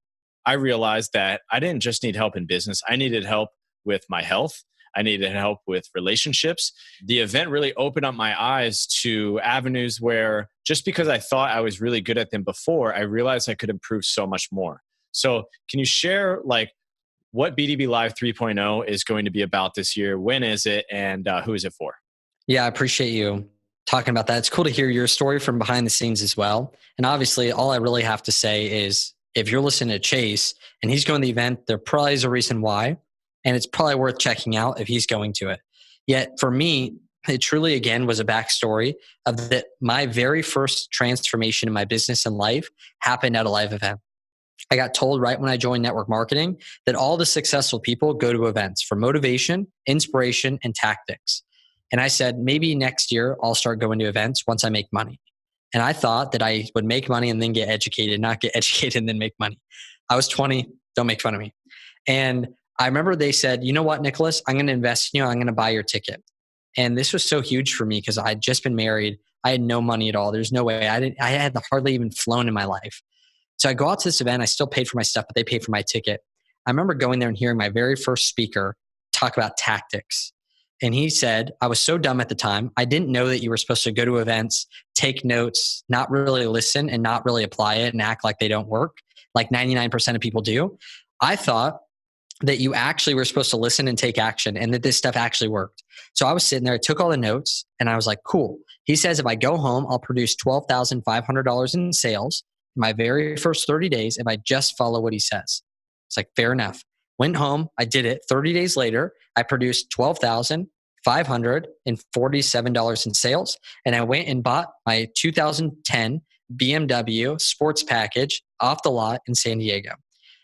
I realized that I didn't just need help in business. I needed help with my health. I needed help with relationships. The event really opened up my eyes to avenues where just because I thought I was really good at them before, I realized I could improve so much more. So can you share what BDB Live 3.0 is going to be about this year? When is it? And who is it for? Yeah, I appreciate you talking about that. It's cool to hear your story from behind the scenes as well. And obviously, all I really have to say is if you're listening to Chase and he's going to the event, there probably is a reason why. And it's probably worth checking out if he's going to it. Yet for me, it truly, again, was a backstory of that my very first transformation in my business and life happened at a live event. I got told right when I joined network marketing that all the successful people go to events for motivation, inspiration, and tactics. And I said, maybe next year I'll start going to events once I make money. And I thought that I would make money and then get educated, not get educated and then make money. I was 20, don't make fun of me. And I remember they said, you know what, Nicholas, I'm going to invest in you. I'm going to buy your ticket. And this was so huge for me because I'd just been married. I had no money at all. There's no way. I had hardly even flown in my life. So I go out to this event. I still paid for my stuff, but they paid for my ticket. I remember going there and hearing my very first speaker talk about tactics. And he said, I was so dumb at the time. I didn't know that you were supposed to go to events, take notes, not really listen and not really apply it and act like they don't work, like 99% of people do. I thought that you actually were supposed to listen and take action and that this stuff actually worked. So I was sitting there, I took all the notes and I was like, cool. He says, if I go home, I'll produce $12,500 in sales in my very first 30 days if I just follow what he says. It's like, fair enough. Went home, I did it. 30 days later, I produced $12,547 in sales. And I went and bought my 2010 BMW sports package off the lot in San Diego.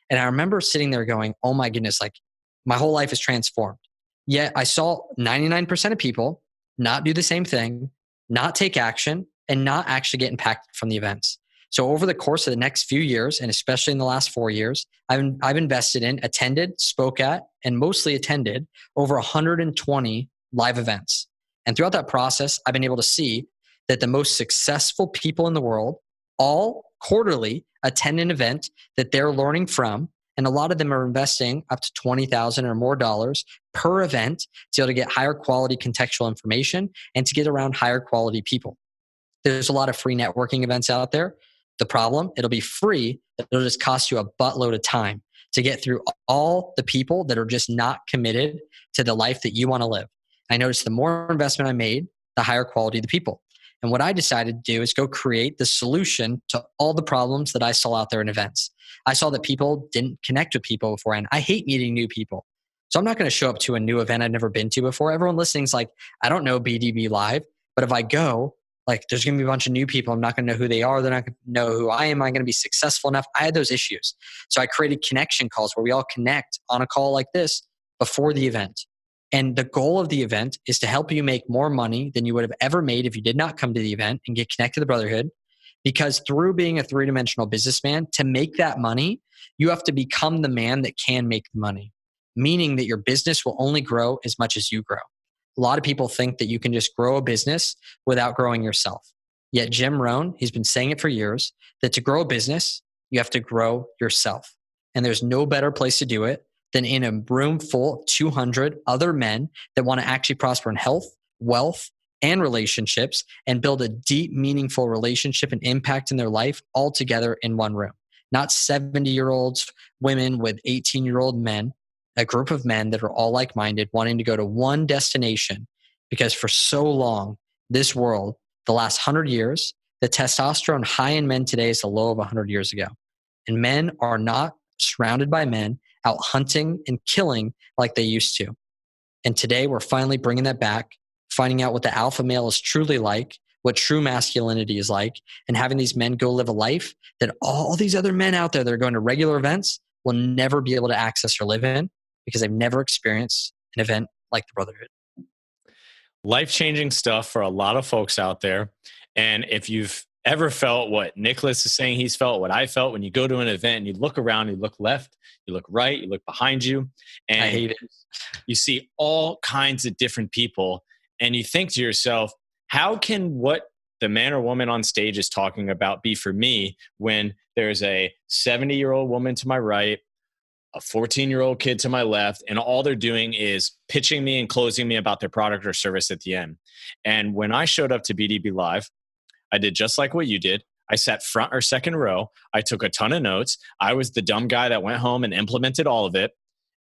And I remember sitting there going, oh my goodness, like my whole life is transformed. Yet I saw 99% of people not do the same thing, not take action, and not actually get impacted from the events. So over the course of the next few years, and especially in the last 4 years, I've invested in, attended, spoke at, and mostly attended over 120 live events. And throughout that process, I've been able to see that the most successful people in the world all quarterly attend an event that they're learning from. And a lot of them are investing up to $20,000 or more dollars per event to be able to get higher quality contextual information and to get around higher quality people. There's a lot of free networking events out there. The problem, it'll be free. It'll just cost you a buttload of time to get through all the people that are just not committed to the life that you want to live. I noticed the more investment I made, the higher quality the people. And what I decided to do is go create the solution to all the problems that I saw out there in events. I saw that people didn't connect with people beforehand. I hate meeting new people. So I'm not going to show up to a new event I've never been to before. Everyone listening is like, I don't know BDB Live, but if I go, like there's going to be a bunch of new people. I'm not going to know who they are. They're not going to know who I am. Am I going to be successful enough? I had those issues. So I created connection calls where we all connect on a call like this before the event. And the goal of the event is to help you make more money than you would have ever made if you did not come to the event and get connected to the Brotherhood. Because through being a three-dimensional businessman, to make that money, you have to become the man that can make the money, meaning that your business will only grow as much as you grow. A lot of people think that you can just grow a business without growing yourself. Yet Jim Rohn, he's been saying it for years, that to grow a business, you have to grow yourself. And there's no better place to do it than in a room full of 200 other men that want to actually prosper in health, wealth, and relationships and build a deep, meaningful relationship and impact in their life all together in one room. Not 70-year-olds, women with 18-year-old men, a group of men that are all like-minded, wanting to go to one destination. Because for so long, this world, the last 100 years, the testosterone high in men today is the low of 100 years ago. And men are not surrounded by men out hunting and killing like they used to. And today we're finally bringing that back, finding out what the alpha male is truly like, what true masculinity is like, and having these men go live a life that all these other men out there that are going to regular events will never be able to access or live in because they've never experienced an event like the Brotherhood. Life-changing stuff for a lot of folks out there. And if you've ever felt what Nicholas is saying he's felt, what I felt when you go to an event and you look around, you look left, you look right, you look behind you, and I hate it. You see all kinds of different people, and you think to yourself, how can what the man or woman on stage is talking about be for me when there's a 70-year-old woman to my right, a 14-year-old kid to my left, and all they're doing is pitching me and closing me about their product or service at the end. And when I showed up to BDB Live, I did just like what you did. I sat front or second row. I took a ton of notes. I was the dumb guy that went home and implemented all of it.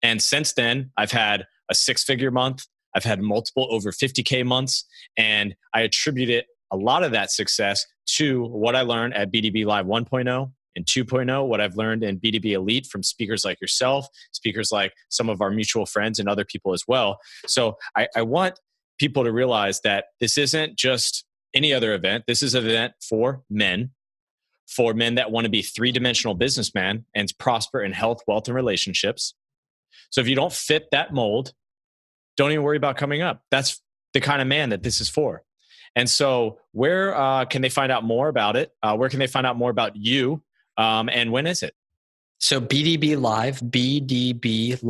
And since then, I've had a 6-figure month. I've had multiple over 50K months. And I attribute it, a lot of that success, to what I learned at BDB Live 1.0 and 2.0, what I've learned in BDB Elite from speakers like yourself, speakers like some of our mutual friends and other people as well. So I want people to realize that this isn't just any other event. This is an event for men that want to be three-dimensional businessmen and prosper in health, wealth, and relationships. So if you don't fit that mold, don't even worry about coming up. That's the kind of man that this is for. And so where can they find out more about it? Where can they find out more about you? And when is it? So BDB Live, bdblive.com.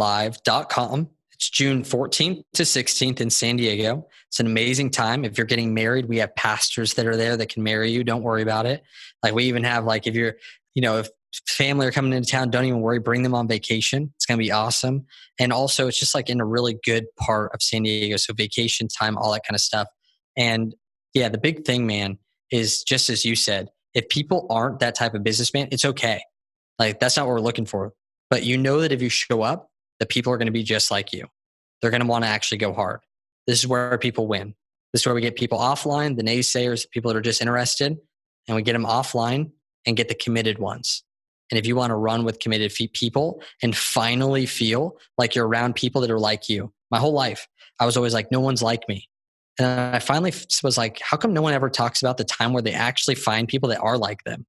It's June 14th to 16th in San Diego. It's an amazing time. If you're getting married, we have pastors that are there that can marry you. Don't worry about it. Like we even have like, if you're, if family are coming into town, don't even worry. Bring them on vacation. It's going to be awesome. And also it's just like in a really good part of San Diego. So vacation time, all that kind of stuff. And yeah, the big thing, man, is just as you said, if people aren't that type of businessman, it's okay. Like that's not what we're looking for. But you know that if you show up, the people are going to be just like you. They're going to want to actually go hard. This is where people win. This is where we get people offline, the naysayers, people that are just interested, and we get them offline and get the committed ones. And if you want to run with committed people and finally feel like you're around people that are like you, my whole life, I was always like, no one's like me. And I finally was like, how come no one ever talks about the time where they actually find people that are like them?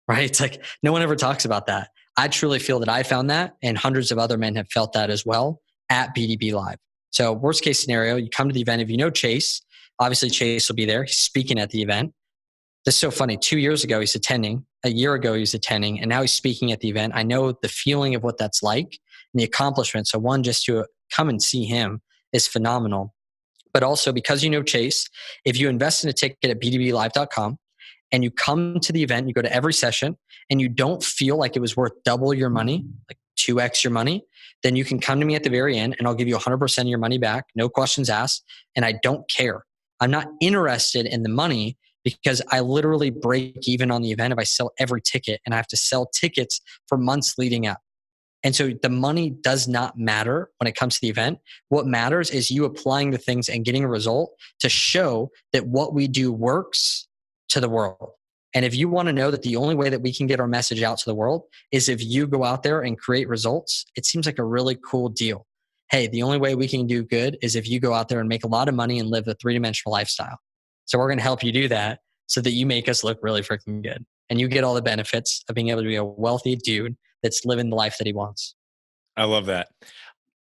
Right? It's like, no one ever talks about that. I truly feel that I found that, and hundreds of other men have felt that as well at BDB Live. So worst case scenario, you come to the event. If you know Chase, obviously Chase will be there. He's speaking at the event. This is so funny. 2 years ago, he's attending. A year ago, he was attending. And now he's speaking at the event. I know the feeling of what that's like and the accomplishment. So one, just to come and see him is phenomenal. But also because you know Chase, if you invest in a ticket at bdblive.com and you come to the event, you go to every session and you don't feel like it was worth double your money, like 2x your money, then you can come to me at the very end and I'll give you 100% of your money back. No questions asked. And I don't care. I'm not interested in the money because I literally break even on the event if I sell every ticket, and I have to sell tickets for months leading up. And so the money does not matter when it comes to the event. What matters is you applying the things and getting a result to show that what we do works to the world. And if you want to know that the only way that we can get our message out to the world is if you go out there and create results, it seems like a really cool deal. Hey, the only way we can do good is if you go out there and make a lot of money and live a 3-dimensional lifestyle. So we're going to help you do that so that you make us look really freaking good. And you get all the benefits of being able to be a wealthy dude that's living the life that he wants. I love that.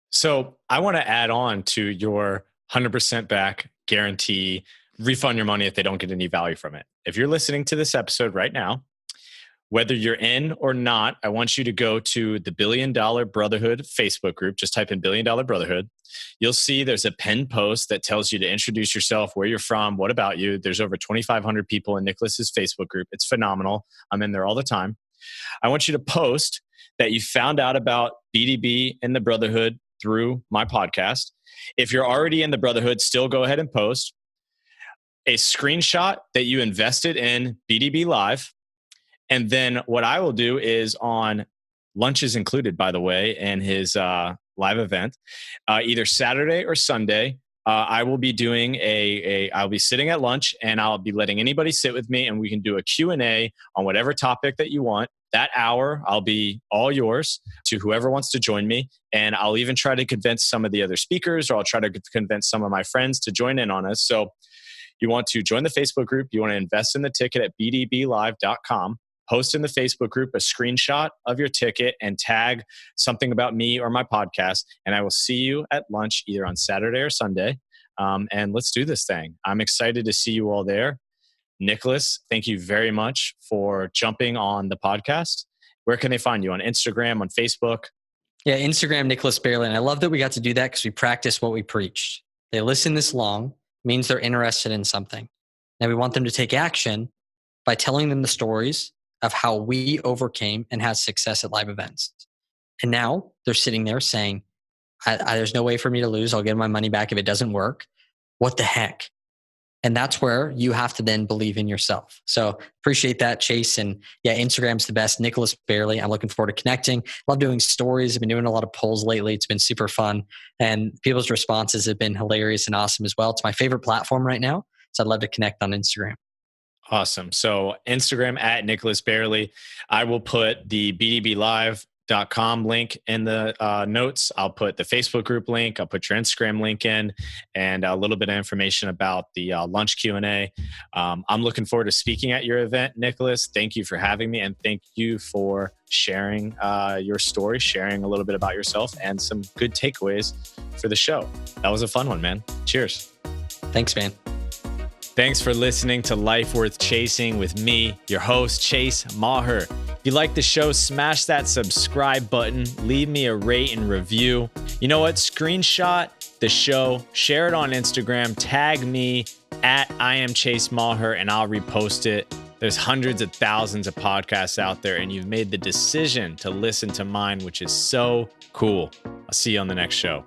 So I want to add on to your 100% back guarantee, refund your money if they don't get any value from it. If you're listening to this episode right now, whether you're in or not, I want you to go to the Billion Dollar Brotherhood Facebook group. Just type in Billion Dollar Brotherhood. You'll see there's a pinned post that tells you to introduce yourself, where you're from, what about you. There's over 2,500 people in Nicholas's Facebook group. It's phenomenal. I'm in there all the time. I want you to post that you found out about BDB and the Brotherhood through my podcast. If you're already in the Brotherhood, still go ahead and post a screenshot that you invested in BDB Live. And then what I will do is, on lunches included, by the way, in his live event, either Saturday or Sunday, I will be doing I'll be sitting at lunch and I'll be letting anybody sit with me, and we can do a Q&A on whatever topic that you want. That hour, I'll be all yours to whoever wants to join me. And I'll even try to convince some of the other speakers, or I'll try to convince some of my friends to join in on us. So you want to join the Facebook group. You want to invest in the ticket at bdblive.com. Post in the Facebook group a screenshot of your ticket and tag something about me or my podcast. And I will see you at lunch either on Saturday or Sunday. And let's do this thing. I'm excited to see you all there. Nicholas, thank you very much for jumping on the podcast. Where can they find you? On Instagram, on Facebook? Yeah, Instagram, Nicholas Bayerle. And I love that we got to do that because we practice what we preached. They listen this long, means they're interested in something. Now we want them to take action by telling them the stories of how we overcame and had success at live events. And now they're sitting there saying, there's no way for me to lose. I'll get my money back if it doesn't work. What the heck? And that's where you have to then believe in yourself. So appreciate that, Chase. And yeah, Instagram's the best. Nicholas Bayerle. I'm looking forward to connecting. Love doing stories. I've been doing a lot of polls lately. It's been super fun. And people's responses have been hilarious and awesome as well. It's my favorite platform right now. So I'd love to connect on Instagram. Awesome. So Instagram at Nicholas Bayerle. I will put the bdblive.com link in the notes. I'll put the Facebook group link. I'll put your Instagram link in, and a little bit of information about the lunch Q&A. I'm looking forward to speaking at your event, Nicholas. Thank you for having me, and thank you for sharing your story, sharing a little bit about yourself, and some good takeaways for the show. That was a fun one, man. Cheers. Thanks, man. Thanks for listening to Life Worth Chasing with me, your host, Chase Maher. If you like the show, smash that subscribe button, leave me a rate and review. You know what? Screenshot the show, share it on Instagram, tag me at I am Chase Maher, and I'll repost it. There's hundreds of thousands of podcasts out there, and you've made the decision to listen to mine, which is so cool. I'll see you on the next show.